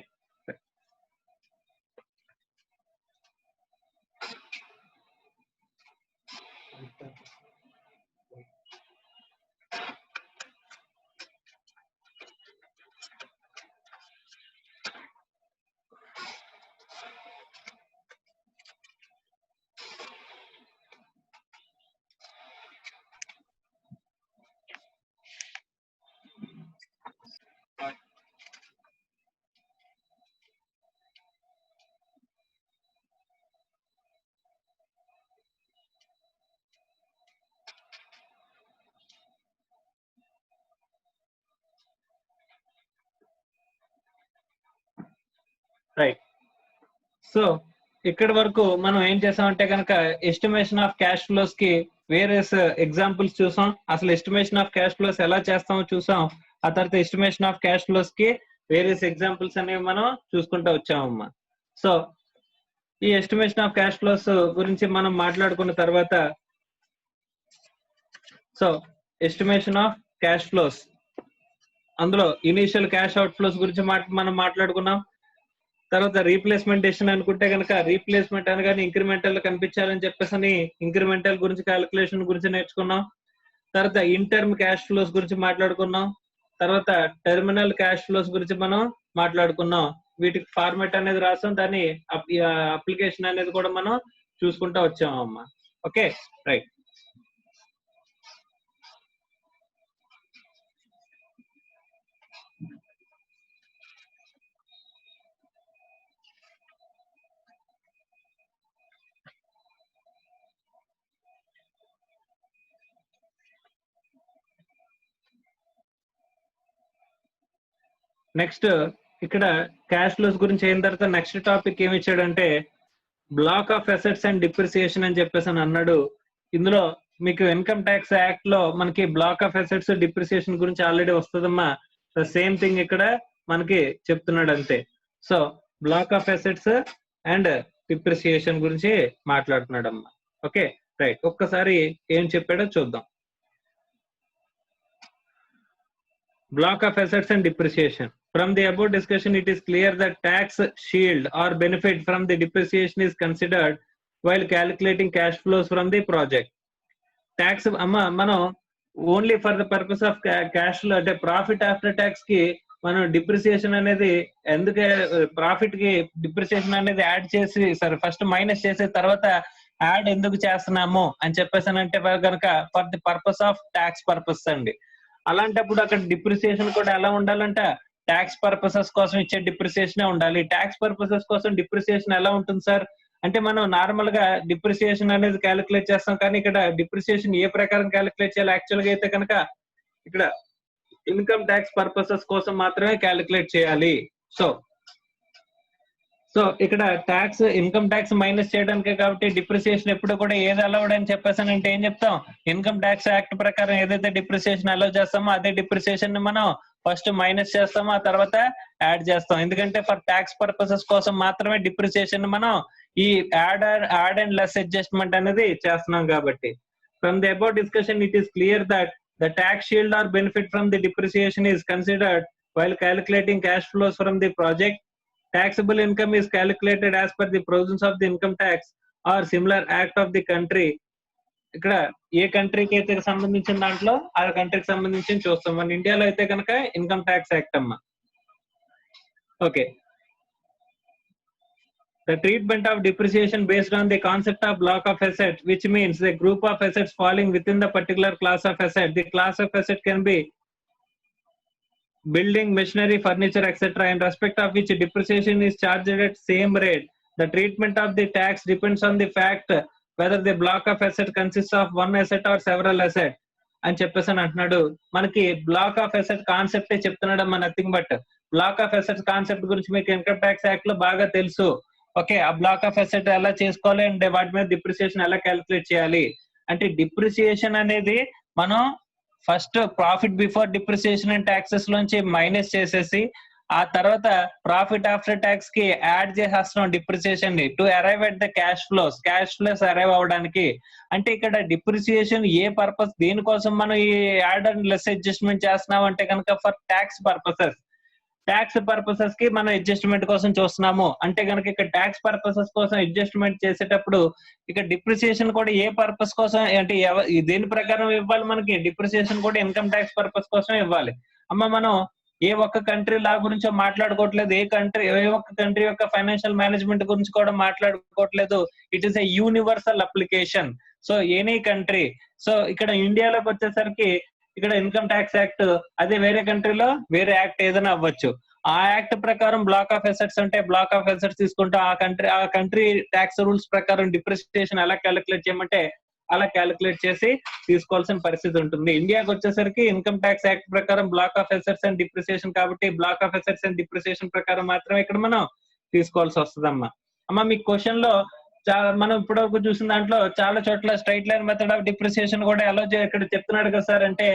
Speaker 1: రైట్. సో ఇక్కడి వరకు మనం ఏం చేసామంటే కనుక ఎస్టిమేషన్ ఆఫ్ క్యాష్ ఫ్లోస్ కి వేరియస్ ఎగ్జాంపుల్స్ చూసాం. అసలు ఎస్టిమేషన్ ఆఫ్ క్యాష్ ఫ్లోస్ ఎలా చేస్తామో చూసాం. ఆ తర్వాత ఎస్టిమేషన్ ఆఫ్ క్యాష్ ఫ్లోస్ కి వేరియస్ ఎగ్జాంపుల్స్ అనేవి మనం చూసుకుంటూ వచ్చామమ్మా. సో ఈ ఎస్టిమేషన్ ఆఫ్ క్యాష్ ఫ్లోస్ గురించి మనం మాట్లాడుకున్న తర్వాత, so estimation of cash flows అందులో ఇనీషియల్ క్యాష్ అవుట్ ఫ్లోస్ గురించి మనం మాట్లాడుకున్నాం. తర్వాత రీప్లేస్మెంట్ డెసిషన్ అనుకుంటే కనుక రీప్లేస్మెంట్ అనగానే ఇంక్రిమెంటల్ కనిపించాలని చెప్పేసి అని ఇంక్రిమెంటల్ గురించి క్యాలిక్యులేషన్ గురించి నేర్చుకున్నాం. తర్వాత ఇంటర్మ్ క్యాష్ ఫ్లోస్ గురించి మాట్లాడుకున్నాం. తర్వాత టెర్మినల్ క్యాష్ ఫ్లోస్ గురించి మనం మాట్లాడుకున్నాం. వీటికి ఫార్మాట్ అనేది రాసాం, దాని అప్లికేషన్ అనేది కూడా మనం చూసుకుంటూ వచ్చాము అమ్మా. Okay right. నెక్స్ట్ ఇక్కడ క్యాష్ ఫ్లోస్ గురించి అయిన తర్వాత నెక్స్ట్ టాపిక్ ఏమి ఇచ్చాడంటే black of assets and depreciation అని చెప్పేసి అని అన్నాడు. ఇందులో మీకు ఇన్కమ్ ట్యాక్స్ యాక్ట్ లో మనకి బ్లాక్ ఆఫ్ అసెట్స్ డిప్రిసియేషన్ గురించి ఆల్రెడీ వస్తుందమ్మా. సేమ్ థింగ్ ఇక్కడ మనకి చెప్తున్నాడు అంతే. So black of assets and depreciation గురించి మాట్లాడుతున్నాడమ్మా. ఓకే రైట్, ఒక్కసారి ఏం చెప్పాడో చూద్దాం. Block of assets and depreciation. From the above discussion, it is clear that tax shield or benefit from the depreciation is considered while calculating cash flows from the project. Tax మనం only for the purpose of cash లో అంటే ప్రాఫిట్ ఆఫ్టర్ ట్యాక్స్ కి మనం డిప్రిసియేషన్ అనేది ఎందుకే ప్రాఫిట్ కి డిప్రిసియేషన్ అనేది యాడ్ చేసి సరే ఫస్ట్ మైనస్ చేసి తర్వాత యాడ్ ఎందుకు చేస్తున్నాము అని చెప్పేసానంటే కనుక for the purpose of tax purpose అండి. అలాంటప్పుడు అక్కడ డిప్రిసియేషన్ కూడా ఎలా ఉండాలంట, ట్యాక్స్ పర్పసెస్ కోసం ఇచ్చే డిప్రిసియేషన్ ఉండాలి. ట్యాక్స్ పర్పసెస్ కోసం డిప్రిసియేషన్ ఎలా ఉంటుంది సార్ అంటే మనం నార్మల్ గా డిప్రిసియేషన్ అనేది క్యాలిక్యులేట్ చేస్తాం, కానీ ఇక్కడ డిప్రిసియేషన్ ఏ ప్రకారం క్యాలిక్యులేట్ చేయాలి యాక్చువల్ గా అయితే కనుక ఇక్కడ ఇన్కమ్ ట్యాక్స్ పర్పసెస్ కోసం మాత్రమే క్యాలిక్యులేట్ చేయాలి. సో ఇక్కడ ట్యాక్స్ ఇన్కమ్ ట్యాక్స్ మైనస్ చేయడానికి కాబట్టి డిప్రిసియేషన్ ఎప్పుడు కూడా ఏది అలౌడ్ అని చెప్పేసానంటే ఏం చెప్తాం, ఇన్కమ్ ట్యాక్స్ యాక్ట్ ప్రకారం ఏదైతే డిప్రిసియేషన్ అలౌ చేస్తామో అదే డిప్రిసియేషన్ ని మనం ఫస్ట్ మైనస్ చేస్తామో ఆ తర్వాత యాడ్ చేస్తాం. ఎందుకంటే ఫర్ ట్యాక్స్ పర్పసెస్ కోసం మాత్రమే డిప్రిసియేషన్ మనం ఈ యాడ్ అండ్ లెస్ అడ్జస్ట్మెంట్ అనేది చేస్తున్నాం కాబట్టి. From the about discussion it is clear that the tax shield or benefit from the depreciation is considered while calculating cash flows from the project. Taxable income is calculated as per the provisions of the income tax or similar act of the country. ఇక్కడ ఏ కంట్రీకి అయితే సంబంధించిన దాంట్లో ఆ కంట్రీకి సంబంధించి చూస్తాం. మన ఇండియాలో అయితే కనుక ఇన్కమ్ ట్యాక్స్ యాక్ట్ అమ్మా. Okay, the treatment of depreciation based on the concept of block of asset, which means a group of assets falling within the particular class of asset. The class of asset can be building, machinery, furniture, etc., in respect of which depreciation is charged at same rate. The treatment of the tax depends on the fact whether the block of asset consists of one asset or several assets అని చెప్పేసి అని అంటున్నాడు. మనకి బ్లాక్ ఆఫ్ అసెట్ కాన్సెప్టే చెప్తున్నాడు అమ్మా, nothing but black of asset concept గురించి మీకు ఇన్కమ్ ట్యాక్స్ యాక్ట్ లో బాగా తెలుసు. ఓకే, ఆ బ్లాక్ ఆఫ్ అసెట్ ఎలా చేసుకోవాలి అండ్ వాటి మీద డిప్రిసియేషన్ ఎలా క్యాలిక్యులేట్ చేయాలి అంటే డిప్రిసియేషన్ అనేది మనం first profit before depreciation and taxes లోంచి మైనస్ చేసేసి ఆ తర్వాత ప్రాఫిట్ ఆఫ్టర్ ట్యాక్స్ కి యాడ్ చేసేస్తున్నాం డిప్రిసియేషన్ ని to arrive at the cash flows arrive అవడానికి. అంటే ఇక్కడ డిప్రిసియేషన్ ఏ పర్పస్ దేనికోసం మనం ఈ యాడ్ అండ్ లెస్ అడ్జస్ట్మెంట్ చేస్తున్నాం అంటే కనుక ఫర్ ట్యాక్స్ పర్పసెస్ కి మనం అడ్జస్ట్మెంట్ కోసం చూస్తున్నాము. అంటే కనుక ఇక్కడ ట్యాక్స్ పర్పసెస్ కోసం అడ్జస్ట్మెంట్ చేసేటప్పుడు ఇక్కడ డిప్రిసియేషన్ కూడా ఏ పర్పస్ కోసం అంటే దేని ప్రకారం ఇవ్వాలి, మనకి డిప్రిసియేషన్ కూడా ఇన్కమ్ ట్యాక్స్ పర్పస్ కోసం ఇవ్వాలి. అమ్మ మనం ఏ ఒక్క కంట్రీ లా గురించో మాట్లాడుకోవట్లేదు, ఏ ఒక్క కంట్రీ యొక్క ఫైనాన్షియల్ మేనేజ్మెంట్ గురించి కూడా మాట్లాడుకోవట్లేదు. It is a universal application. So any country, so ఇక్కడ ఇండియాలోకి వచ్చేసరికి ఇక్కడ ఇన్కమ్ ట్యాక్స్ యాక్ట్ అదే వేరే కంట్రీలో వేరే యాక్ట్ ఏదైనా అవ్వచ్చు. ఆ యాక్ట్ ప్రకారం బ్లాక్ ఆఫ్ అసెట్స్ అంటే బ్లాక్ ఆఫ్ అసెట్స్ తీసుకుంటూ ఆ కంట్రీ ట్యాక్స్ రూల్స్ ప్రకారం డిప్రిసియేషన్ ఎలా క్యాలిక్యులేట్ చేయమంటే అలా క్యాలిక్యులేట్ చేసి తీసుకోవాల్సిన పరిస్థితి ఉంటుంది. ఇండియాకి వచ్చేసరికి ఇన్కమ్ ట్యాక్స్ యాక్ట్ ప్రకారం block of assets and depreciation కాబట్టి block of assets and depreciation ప్రకారం మాత్రమే ఇక్కడ మనం తీసుకోవాల్సి వస్తుంది అమ్మా. మీ క్వశ్చన్ లో మనం ఇప్పటివరకు చూసిన దాంట్లో చాలా చోట్ల straight line method of depreciation కూడా ఎలా ఇక్కడ చెప్తున్నాడు కదా సార్ అంటే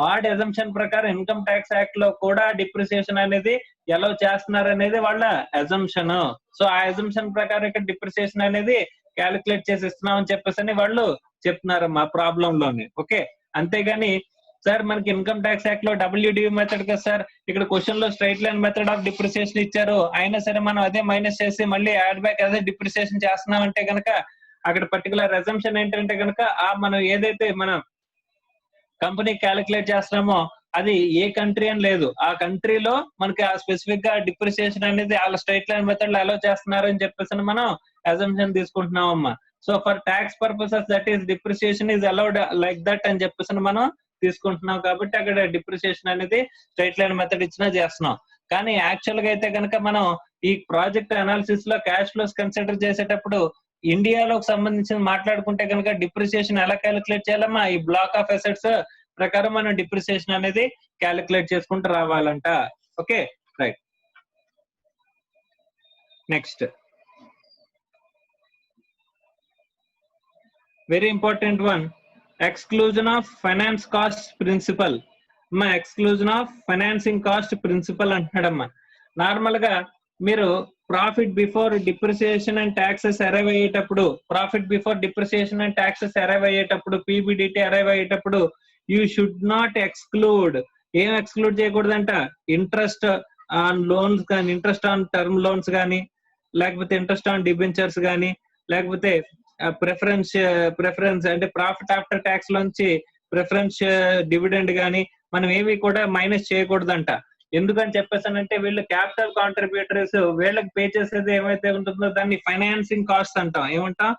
Speaker 1: ఆడ్ అజంప్షన్ ప్రకారం ఇన్కమ్ ట్యాక్స్ యాక్ట్ లో కూడా డిప్రిసియేషన్ అనేది ఎలా చేస్తున్నారు అనేది వాళ్ళ అజంప్షన్. సో ఆ అజంప్షన్ ప్రకారం ఇక్కడ డిప్రిసియేషన్ అనేది క్యాలిక్యులేట్ చేసి ఇస్తున్నాం అని చెప్పేసి వాళ్ళు చెప్తున్నారు మా ప్రాబ్లం లోనే. ఓకే, అంతేగాని సార్ మనకి ఇన్కమ్ ట్యాక్స్ యాక్ట్ లో డబ్ల్యూడివి మెథడ్ కదా సార్, ఇక్కడ క్వశ్చన్ లో straight line method of depreciation ఇచ్చారు, అయినా సరే మనం అదే మైనస్ చేసి మళ్ళీ యాడ్ బ్యాక్ అదే డిప్రిసియేషన్ చేస్తున్నాం అంటే కనుక అక్కడ పర్టికులర్ అజంప్షన్ ఏంటంటే కనుక మనం ఏదైతే మనం కంపెనీ క్యాలిక్యులేట్ చేస్తున్నామో అది ఏ కంట్రీ అని లేదు, ఆ కంట్రీలో మనకి ఆ స్పెసిఫిక్ గా డిప్రిసియేషన్ అనేది వాళ్ళ స్ట్రైట్ లైన్ మెథడ్ లో అలో చేస్తున్నారు అని చెప్పేసి మనం అజంప్షన్ తీసుకుంటున్నాం అమ్మా. So for tax purposes that is depreciation is allowed like that అని చెప్పేసి మనం తీసుకుంటున్నాం కాబట్టి అక్కడ డిప్రిసియేషన్ అనేది స్ట్రైట్ లైన్ మెథడ్ ఇచ్చినా చేస్తున్నాం. కానీ యాక్చువల్ గా అయితే కనుక మనం ఈ ప్రాజెక్ట్ అనాలిసిస్ లో క్యాష్ ఫ్లోస్ కన్సిడర్ చేసేటప్పుడు ఇండియాలోకి సంబంధించి మాట్లాడుకుంటే కనుక డిప్రిసియేషన్ ఎలా క్యాలిక్యులేట్ చేయాలమ్మా ఈ బ్లాక్ ఆఫ్ అసెట్స్ ప్రకారం మనం డిప్రిసియేషన్ అనేది క్యాలిక్యులేట్ చేసుకుంటూ రావాలంట. Okay right, next very important one, exclusion of finance cost principle. అమ్మా exclusion of financing cost principle అంటున్నాడమ్మా. నార్మల్ గా మీరు profit before depreciation and taxes arrive అయ్యేటప్పుడు, profit before depreciation and taxes arrive అయ్యేటప్పుడు, పీబీడిటీ అరైవ్ అయ్యేటప్పుడు యూ షుడ్ నాట్ ఎక్స్క్లూడ్. ఏం ఎక్స్క్లూడ్ చేయకూడదంట? ఇంట్రెస్ట్ ఆన్ లోన్స్ కానీ, ఇంట్రెస్ట్ ఆన్ టర్మ్ లోన్స్ కానీ, లేకపోతే ఇంట్రెస్ట్ ఆన్ డిబెంచర్స్ కానీ, లేకపోతే ప్రిఫరెన్స్ అంటే ప్రాఫిట్ ఆఫ్టర్ ట్యాక్స్ లోంచి ప్రిఫరెన్స్ డివిడెండ్ కానీ మనం ఏవి కూడా మైనస్ చేయకూడదంట. ఎందుకని చెప్పేసానంటే వీళ్ళు క్యాపిటల్ కాంట్రిబ్యూటర్స్, వీళ్ళకి పే చేసేది ఏమైతే ఉంటుందో దాన్ని ఫైనాన్సింగ్ కాస్ట్ అంటాం. ఏమంటాం?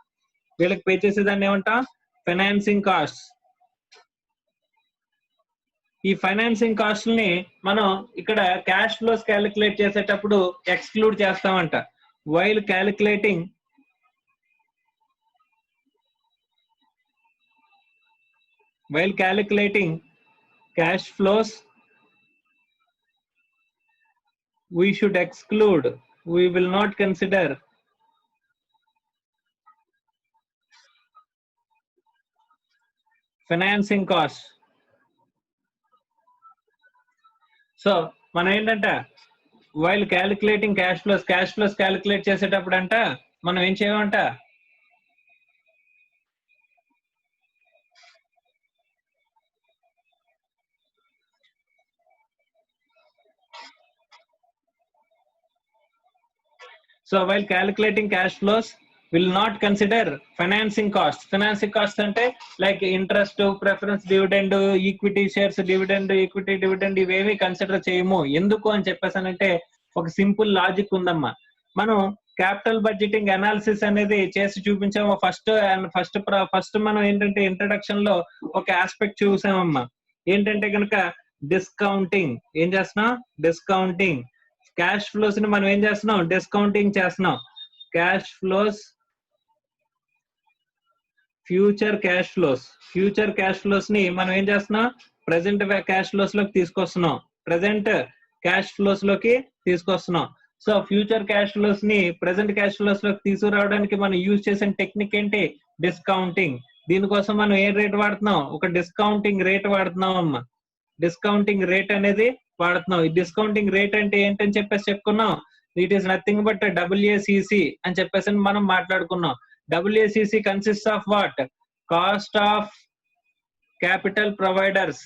Speaker 1: వీళ్ళకి పే చేసేదాన్ని ఏమంటాం? Financing cost. ఈ ఫైనాన్సింగ్ కాస్ట్ ని మనం ఇక్కడ క్యాష్ ఫ్లోస్ క్యాలిక్యులేట్ చేసేటప్పుడు ఎక్స్క్లూడ్ చేస్తామంట. While calculating cash flows, we should exclude, we will not consider financing costs. So మనం ఏంటంటే while calculating cash flows calculate చేసేటప్పుడు అంట మనం ఏం చేయమంట? So while calculating cash flows, will not consider financing costs. Financing costs అంటే like interest, preference dividend, equity shares dividend, equity dividend ఇవేవి కన్సిడర్ చేయము. ఎందుకు అని చెప్పేసానంటే ఒక సింపుల్ లాజిక్ ఉందమ్మా. మనం క్యాపిటల్ బడ్జెటింగ్ అనాలిసిస్ అనేది చేసి చూపించాము. ఫస్ట్ మనం ఏంటంటే ఇంట్రడక్షన్ లో ఒక ఆస్పెక్ట్ చూసామమ్మా. ఏంటంటే కనుక డిస్కౌంటింగ్. ఏం చేస్తున్నాం? డిస్కౌంటింగ్. క్యాష్ ఫ్లోస్ ని మనం ఏం చేస్తున్నాం? డిస్కౌంటింగ్ చేస్తున్నాం. Cash flows, future cash flows ని మనం ఏం చేస్తున్నాం? ప్రెసెంట్ క్యాష్ ఫ్లోస్ లోకి తీసుకొస్తున్నాం. సో ఫ్యూచర్ క్యాష్ ఫ్లోస్ ని ప్రెసెంట్ క్యాష్ ఫ్లోస్ లోకి తీసుకురావడానికి మనం యూజ్ చేసిన టెక్నిక్ ఏంటి? డిస్కౌంటింగ్. దీనికోసం మనం ఏ రేట్ వాడుతున్నాం? ఒక డిస్కౌంటింగ్ రేట్ వాడుతున్నాం అమ్మా. డిస్కౌంటింగ్ రేట్ అనేది వాడుతున్నాం. ఈ డిస్కౌంటింగ్ రేట్ అంటే ఏంటని చెప్పేసి చెప్పుకున్నాం. It is nothing but WACC అని చెప్పేసి మనం మాట్లాడుకున్నాం. WACC consist of what? Cost of capital providers.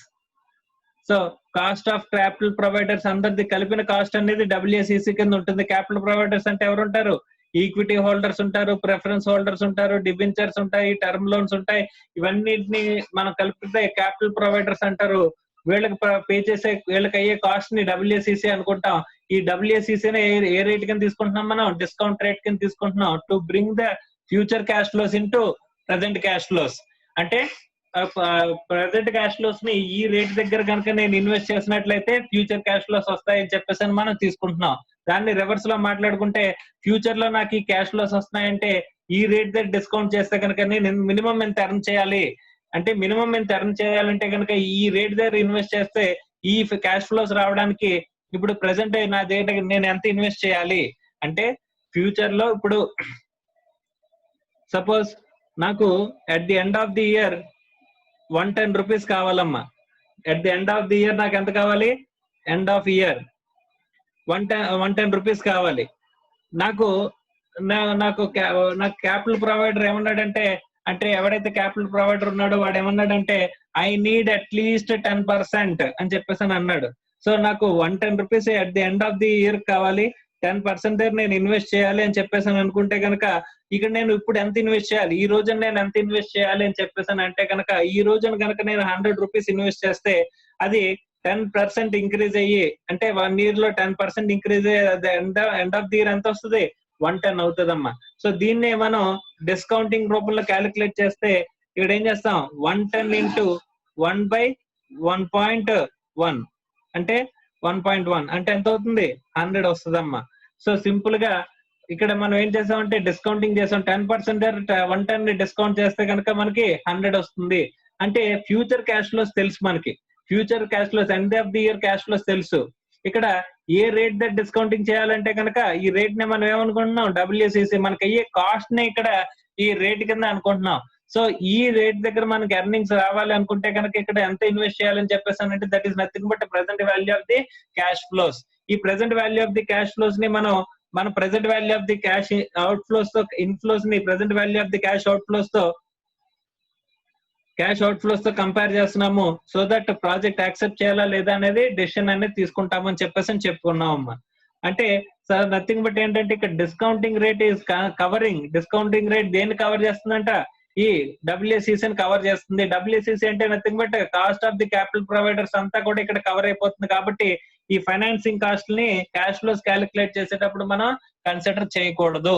Speaker 1: So cost of capital providers అందరిది కలిపిన కాస్ట్ అనేది WACC కింద ఉంటుంది. క్యాపిటల్ ప్రొవైడర్స్ అంటే ఎవరు ఉంటారు? ఈక్విటీ హోల్డర్స్ ఉంటారు, ప్రిఫరెన్స్ హోల్డర్స్ ఉంటారు, డిబెంచర్స్ ఉంటాయి, టర్మ్ లోన్స్ ఉంటాయి. ఇవన్నిటిని మనం కలిపితే క్యాపిటల్ ప్రొవైడర్స్ అంటారు. వీళ్ళకి పే చేసే, వీళ్ళకి అయ్యే కాస్ట్ ని WACC అనుకుంటాం. ఈ WACC ని ఏ రేట్ కింద తీసుకుంటున్నాం? మనం డిస్కౌంట్ రేట్ కింద తీసుకుంటున్నాం. To bring the future cash flows into present cash flows. అంటే ప్రజెంట్ క్యాష్ ఫ్లోస్ ని ఈ రేట్ దగ్గర కనుక నేను ఇన్వెస్ట్ చేసినట్లయితే ఫ్యూచర్ క్యాష్ ఫ్లోస్ వస్తాయని చెప్పేసి మనం తీసుకుంటున్నాం. దాన్ని రివర్స్ లో మాట్లాడుకుంటే ఫ్యూచర్ లో నాకు ఈ క్యాష్ ఫ్లోస్ వస్తున్నాయంటే ఈ రేట్ దగ్గర డిస్కౌంట్ చేస్తే కనుక నేను మినిమం ఎంత ఎర్న్ చేయాలి అంటే, మినిమం ఎంత ఎర్న్ చేయాలంటే కనుక ఈ రేట్ దగ్గర ఇన్వెస్ట్ చేస్తే ఈ క్యాష్ ఫ్లోస్ రావడానికి ఇప్పుడు ప్రెసెంట్ నా దగ్గర నేను ఎంత ఇన్వెస్ట్ చేయాలి అంటే, ఫ్యూచర్ లో ఇప్పుడు సపోజ్ నాకు at the end of the year 110 rupees కావాలమ్మా. At the end of the year నాకు ఎంత కావాలి? ఎండ్ ఆఫ్ ఇయర్ 110 రూపీస్ కావాలి. నాకు క్యాపిటల్ ప్రొవైడర్ ఏమన్నాడంటే, అంటే ఎవడైతే క్యాపిటల్ ప్రొవైడర్ ఉన్నాడో వాడు ఏమన్నాడంటే ఐ నీడ్ అట్లీస్ట్ 10% అని చెప్పేసి అని అన్నాడు. సో నాకు 110 rupees at the end of the year కావాలి, 10% దగ్గర నేను ఇన్వెస్ట్ చేయాలి అని చెప్పేసి అని అనుకుంటే కనుక ఇక్కడ నేను ఇప్పుడు ఎంత ఇన్వెస్ట్ చేయాలి, ఈ రోజున నేను ఎంత ఇన్వెస్ట్ చేయాలి అని చెప్పేసి అని అంటే కనుక ఈ రోజున కనుక నేను 100 రూపీస్ ఇన్వెస్ట్ చేస్తే అది 10% ఇంక్రీజ్ అయ్యి, అంటే 1 year లో 10% ఇంక్రీజ్ అయ్యి ఎండ్ ఆఫ్ ది ఇయర్ ఎంత వస్తుంది? 110 అవుతుందమ్మా. సో దీన్ని మనం డిస్కౌంటింగ్ రూపంలో క్యాలిక్యులేట్ చేస్తే ఇక్కడ ఏం చేస్తాం? 110 ఇంటూ 1/1.1 అంటే 1.1 అంటే ఎంత అవుతుంది? 100 వస్తుందమ్మా. సో సింపుల్ గా ఇక్కడ మనం ఏం చేసామంటే డిస్కౌంటింగ్ చేసాం. 10% 110 డిస్కౌంట్ చేస్తే కనుక మనకి 100 వస్తుంది. అంటే ఫ్యూచర్ క్యాష్ ఫ్లోస్ తెలుసు మనకి. Future cash flows, end of the year cash flows తెలుసు. ఇక్కడ ఏ రేట్ దగ్గర డిస్కౌంటింగ్ చేయాలంటే కనుక ఈ రేట్ ని మనం ఏమనుకుంటున్నాం? WACC. మనకి అయ్యే కాస్ట్ ని ఇక్కడ ఈ రేట్ కింద అనుకుంటున్నాం. సో ఈ రేట్ దగ్గర మనకి ఎర్నింగ్స్ రావాలి అనుకుంటే కనుక ఇక్కడ ఎంత ఇన్వెస్ట్ చేయాలని చెప్పేసానంటే that is nothing but present value of the cash flows. ఈ present value of the cash flows ని మన present value of the cash out flows తో ఇన్ఫ్లోస్ ని present value of the cash out flows తో కంపేర్ చేస్తున్నాము. సో దట్ ప్రాజెక్ట్ యాక్సెప్ట్ చేయాలా లేదా అనేది డెసిషన్ అనేది తీసుకుంటామని చెప్పేసి చెప్పుకున్నాం అమ్మా. అంటే సార్ నథింగ్ బట్ ఏంటంటే ఇక్కడ discounting rate is covering. Discounting rate దేన్ని కవర్ చేస్తుందంట? ఈ WACC ని కవర్ చేస్తుంది. WACC అంటే nothing but cost of the capital providers అంతా కూడా ఇక్కడ కవర్ అయిపోతుంది. కాబట్టి ఈ ఫైనాన్సింగ్ కాస్ట్ ని క్యాష్ ఫ్లోస్ క్యాలిక్యులేట్ చేసేటప్పుడు మనం కన్సిడర్ చేయకూడదు.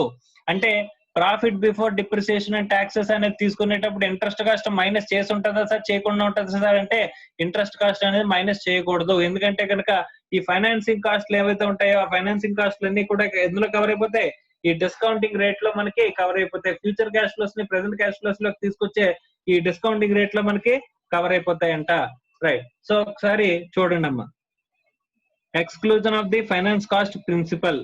Speaker 1: అంటే profit before depreciation and taxes అనేది తీసుకునేటప్పుడు ఇంట్రెస్ట్ కాస్ట్ మైనస్ చేసి ఉంటుందా సార్, చేయకుండా ఉంటుందా సార్ అంటే ఇంట్రెస్ట్ కాస్ట్ అనేది మైనస్ చేయకూడదు. ఎందుకంటే కనుక ఈ ఫైనాన్సింగ్ కాస్ట్లు ఏవైతే ఉంటాయో ఆ ఫైనాన్సింగ్ కాస్ట్లు అన్ని కూడా ఎందులో కవర్ అయిపోతాయి? ఈ డిస్కౌంటింగ్ రేట్ లో మనకి కవర్ అయిపోతాయి. ఫ్యూచర్ క్యాష్ ఫ్లోస్ ని ప్రెసెంట్ క్యాష్ ఫ్లోస్ లోకి తీసుకొచ్చే ఈ డిస్కౌంటింగ్ రేట్ లో మనకి కవర్ అయిపోతాయంట. రైట్. సో ఒకసారి చూడండి అమ్మా. Exclusion of the finance cost principle.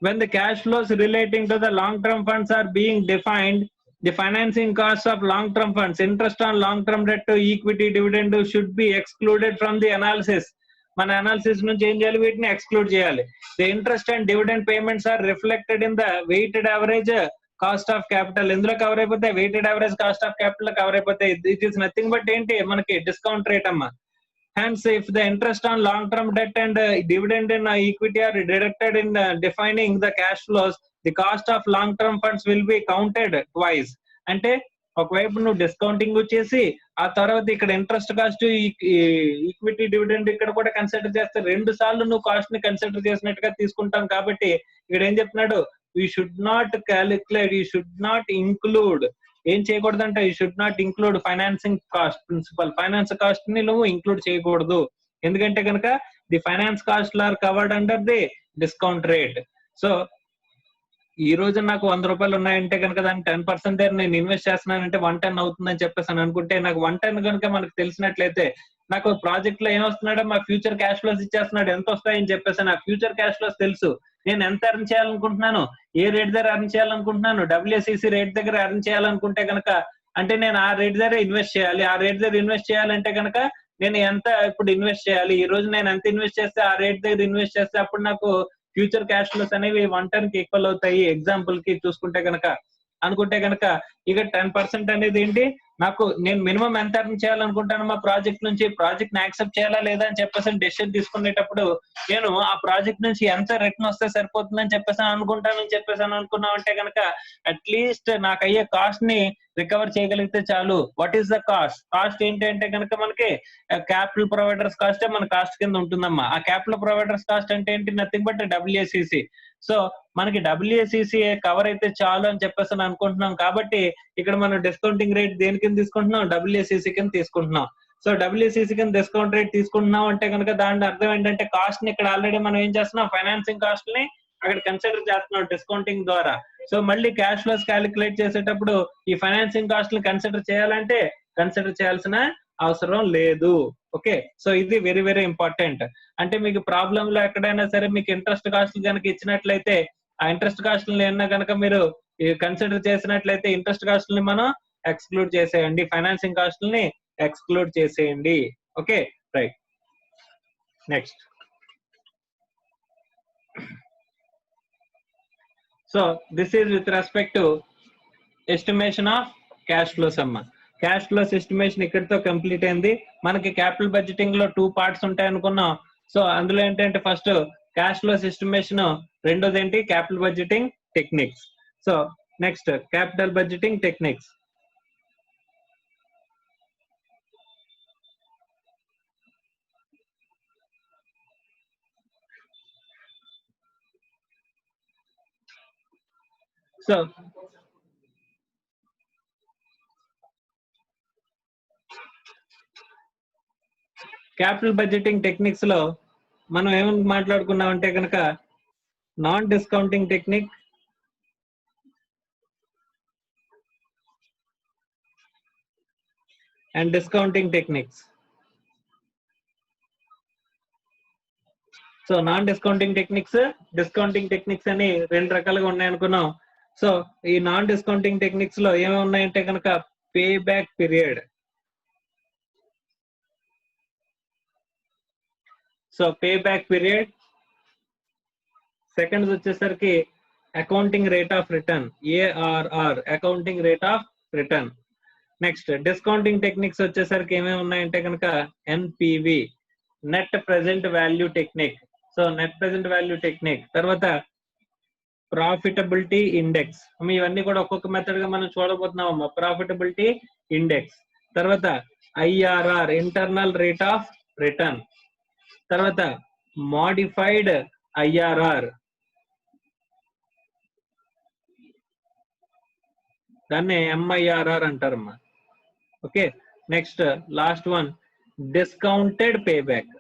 Speaker 1: When the cash flows relating to the long-term funds are being defined, the financing costs of long-term funds, interest on long-term debt to equity dividend should be excluded from the analysis. మన అనాలిసిస్ నుంచి ఏం చేయాలి? వీటిని ఎక్స్క్లూడ్ చేయాలి. The interest and dividend payments are reflected in the weighted average cost of capital. ఇందులో కవర్ అయిపోతాయి. weighted average cost of capital cover అయిపోతాయి. It is nothing but ఏంటి? మనకి డిస్కౌంట్ రేట్ అమ్మా. Hence, if the interest on long-term debt and dividend in equity are deducted in defining the cash flows, the cost of long-term funds will be counted twice. అంటే ఒకవైపు నువ్వు డిస్కౌంటింగ్ వచ్చేసి ఆ తర్వాత ఇక్కడ ఇంట్రెస్ట్ కాస్ట్, ఈక్విటీ డివిడెండ్ ఇక్కడ కూడా కన్సిడర్ చేస్తే 2 సార్లు నువ్వు కాస్ట్ ని కన్సిడర్ చేసినట్టుగా తీసుకుంటాం. కాబట్టి ఇక్కడ ఏం చెప్తున్నాడు? You should not calculate, you should not include. ఏం చేయకూడదంటే you should not include financing cost principle. Finance cost ని నువ్వు ఇంక్లూడ్ చేయకూడదు. ఎందుకంటే కనుక the finance cost are covered under the discount rate. So ఈ రోజు నాకు 100 రూపాయలు ఉన్నాయంటే కనుక దాన్ని 10% నేను ఇన్వెస్ట్ చేస్తున్నానంటే 110 అవుతుందని చెప్పేసి అని అనుకుంటే నాకు 110 కనుక మనకు తెలిసినట్లయితే నాకు ప్రాజెక్ట్ లో ఏమొస్తున్నాడో మా ఫ్యూచర్ క్యాష్ ఫ్లోస్ ఇచ్చేస్తున్నాడు, ఎంత వస్తాయని చెప్పేసి నాకు ఫ్యూచర్ క్యాష్ ఫ్లోస్ తెలుసు. నేను ఎంత ఎర్న్ చేయాలనుకుంటున్నాను, ఏ రేట్ దగ్గర ఎర్న్ చేయాలనుకుంటున్నాను, WACC రేట్ దగ్గర ఎర్న్ చేయాలనుకుంటే కనుక అంటే నేను ఆ రేట్ దగ్గర ఇన్వెస్ట్ చేయాలి. ఆ రేట్ దగ్గర ఇన్వెస్ట్ చేయాలంటే కనుక నేను ఎంత ఇప్పుడు ఇన్వెస్ట్ చేయాలి, ఈ రోజు నేను ఎంత ఇన్వెస్ట్ చేస్తే ఆ రేట్ దగ్గర ఇన్వెస్ట్ చేస్తే అప్పుడు నాకు ఫ్యూచర్ క్యాష్ ఫ్లోస్ అనేవి 110 కి ఈక్వల్ అవుతాయి. ఎగ్జాంపుల్ కి చూసుకుంటే కనుక అనుకుంటే కనుక ఇక 10% అనేది ఏంటి? నాకు నేను మినిమం ఎంత ఎర్న్ చేయాలనుకుంటాను మా ప్రాజెక్ట్ నుంచి, ప్రాజెక్ట్ ని యాక్సెప్ట్ చేయాలా లేదా అని చెప్పేసి డెసిషన్ తీసుకునేటప్పుడు నేను ఆ ప్రాజెక్ట్ నుంచి ఎంత రిటర్న్ వస్తే సరిపోతుందని చెప్పేసి అనుకుంటానని చెప్పేసి అనుకున్నాం అంటే కనుక అట్లీస్ట్ నాకు అయ్యే కాస్ట్ ని రికవర్ చేయగలిగితే చాలు. What is the cost? Cost ఏంటి అంటే కనుక మనకి క్యాపిటల్ ప్రొవైడర్స్ కాస్ట్ మన కాస్ట్ కింద ఉంటుందమ్మా. ఆ క్యాపిటల్ ప్రొవైడర్స్ కాస్ట్ అంటే ఏంటి? Nothing but WACC. సో మనకి WACC కవర్ అయితే చాలు అని చెప్పేసి అనుకుంటున్నాం. కాబట్టి ఇక్కడ మనం డిస్కౌంటింగ్ రేట్ దేని కింద తీసుకుంటున్నాం? WACC కింద తీసుకుంటున్నాం. సో WACC కింద డిస్కౌంట్ రేట్ తీసుకుంటున్నాం అంటే కనుక దాని అర్థం ఏంటంటే కాస్ట్ ని ఇక్కడ ఆల్రెడీ మనం ఏం చేస్తున్నాం? ఫైనాన్సింగ్ కాస్ట్ ని అక్కడ కన్సిడర్ చేస్తున్నాం డిస్కౌంటింగ్ ద్వారా. సో మళ్ళీ క్యాష్ ఫ్లోస్ క్యాలిక్యులేట్ చేసేటప్పుడు ఈ ఫైనాన్సింగ్ కాస్ట్ ని కన్సిడర్ చేయాలంటే కన్సిడర్ చేయాల్సిన అవసరం లేదు. ఓకే. సో ఇది వెరీ వెరీ ఇంపార్టెంట్. అంటే మీకు ప్రాబ్లమ్ లో ఎక్కడైనా సరే మీకు ఇంట్రెస్ట్ కాస్ట్ కనుక ఇచ్చినట్లయితే ఆ ఇంట్రెస్ట్ కాస్ట్ ఏమన్నా కనుక మీరు కన్సిడర్ చేసినట్లయితే ఇంట్రెస్ట్ కాస్ట్ ని మనం ఎక్స్క్లూడ్ చేసేయండి, ఫైనాన్సింగ్ కాస్ట్ ని ఎక్స్క్లూడ్ చేసేయండి. Okay, right. Next. So this is with respect to estimation of cash flows అమ్మా. క్యాష్ ఫ్లోస్ ఎస్టిమేషన్ ఇక్కడితో కంప్లీట్ అయింది. మనకి క్యాపిటల్ బడ్జెటింగ్ లో 2 పార్ట్స్ ఉంటాయి అనుకున్నాం. సో అందులో ఏంటంటే ఫస్ట్ క్యాష్ ఫ్లోస్ ఎస్టిమేషన్, రెండోది ఏంటి? Capital budgeting techniques. So next capital budgeting techniques. So capital budgeting techniques లో మనం ఏమని మాట్లాడుకున్నాం అంటే కనుక non discounting technique, and discounting techniques. So non discounting techniques, discounting techniques అని 2 రకాలుగా ఉన్నాయి అనుకున్నాం. సో ఈ నాన్ డిస్కౌంటింగ్ టెక్నిక్స్ లో ఏమేమి ఉన్నాయంటే కనుక payback period. So payback period. Second వచ్చేసరికి accounting rate of return, ARR, accounting rate of return. Next discounting techniques వచ్చేసరికి ఏమేమి ఉన్నాయంటే కనుక NPV, net present value technique. So net present value technique. తర్వాత ప్రాఫిటబిలిటీ ఇండెక్స్. ఇవన్నీ కూడా ఒక్కొక్క మెథడ్ గా మనం చూడబోతున్నాం అమ్మా. ప్రాఫిటబిలిటీ ఇండెక్స్, తర్వాత IRR, internal rate of return, తర్వాత మోడిఫైడ్ IRR, దాన్ని MIRR అంటారమ్మా. Okay, next last one discounted payback.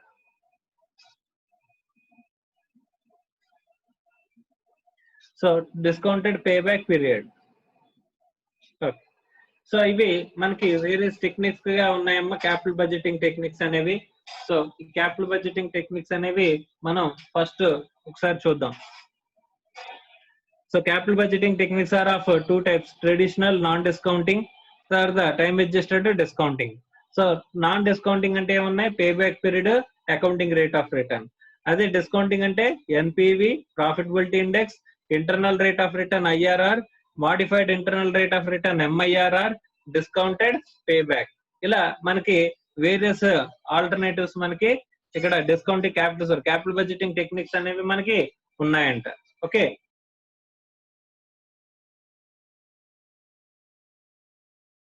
Speaker 1: So discounted payback period. So ఇవి మనకి వేరియస్ టెక్నిక్స్ గా ఉన్నాయమ్మా, క్యాపిటల్ బడ్జెటింగ్ టెక్నిక్స్ అనేవి. సో ఈ క్యాపిటల్ బడ్జెటింగ్ టెక్నిక్స్ అనేవి మనం ఫస్ట్ ఒకసారి చూద్దాం. So capital budgeting techniques are of 2 types, traditional, non discounting, తర్వాత time adjusted discounting. So non discounting అంటే ఏమున్నాయి, payback period, accounting rate of return. అదే డిస్కౌంటింగ్ అంటే NPV, profitability index, internal rate of return IRR, modified internal rate of return MIRR, discounted payback. ఇలా మనకి వేరియస్ ఆల్టర్నేటివ్స్ మనకి ఇక్కడ డిస్కౌంటింగ్ క్యాపిటల్ బడ్జెటింగ్ టెక్నిక్స్ అనేవి మనకి ఉన్నాయంట. ఓకే,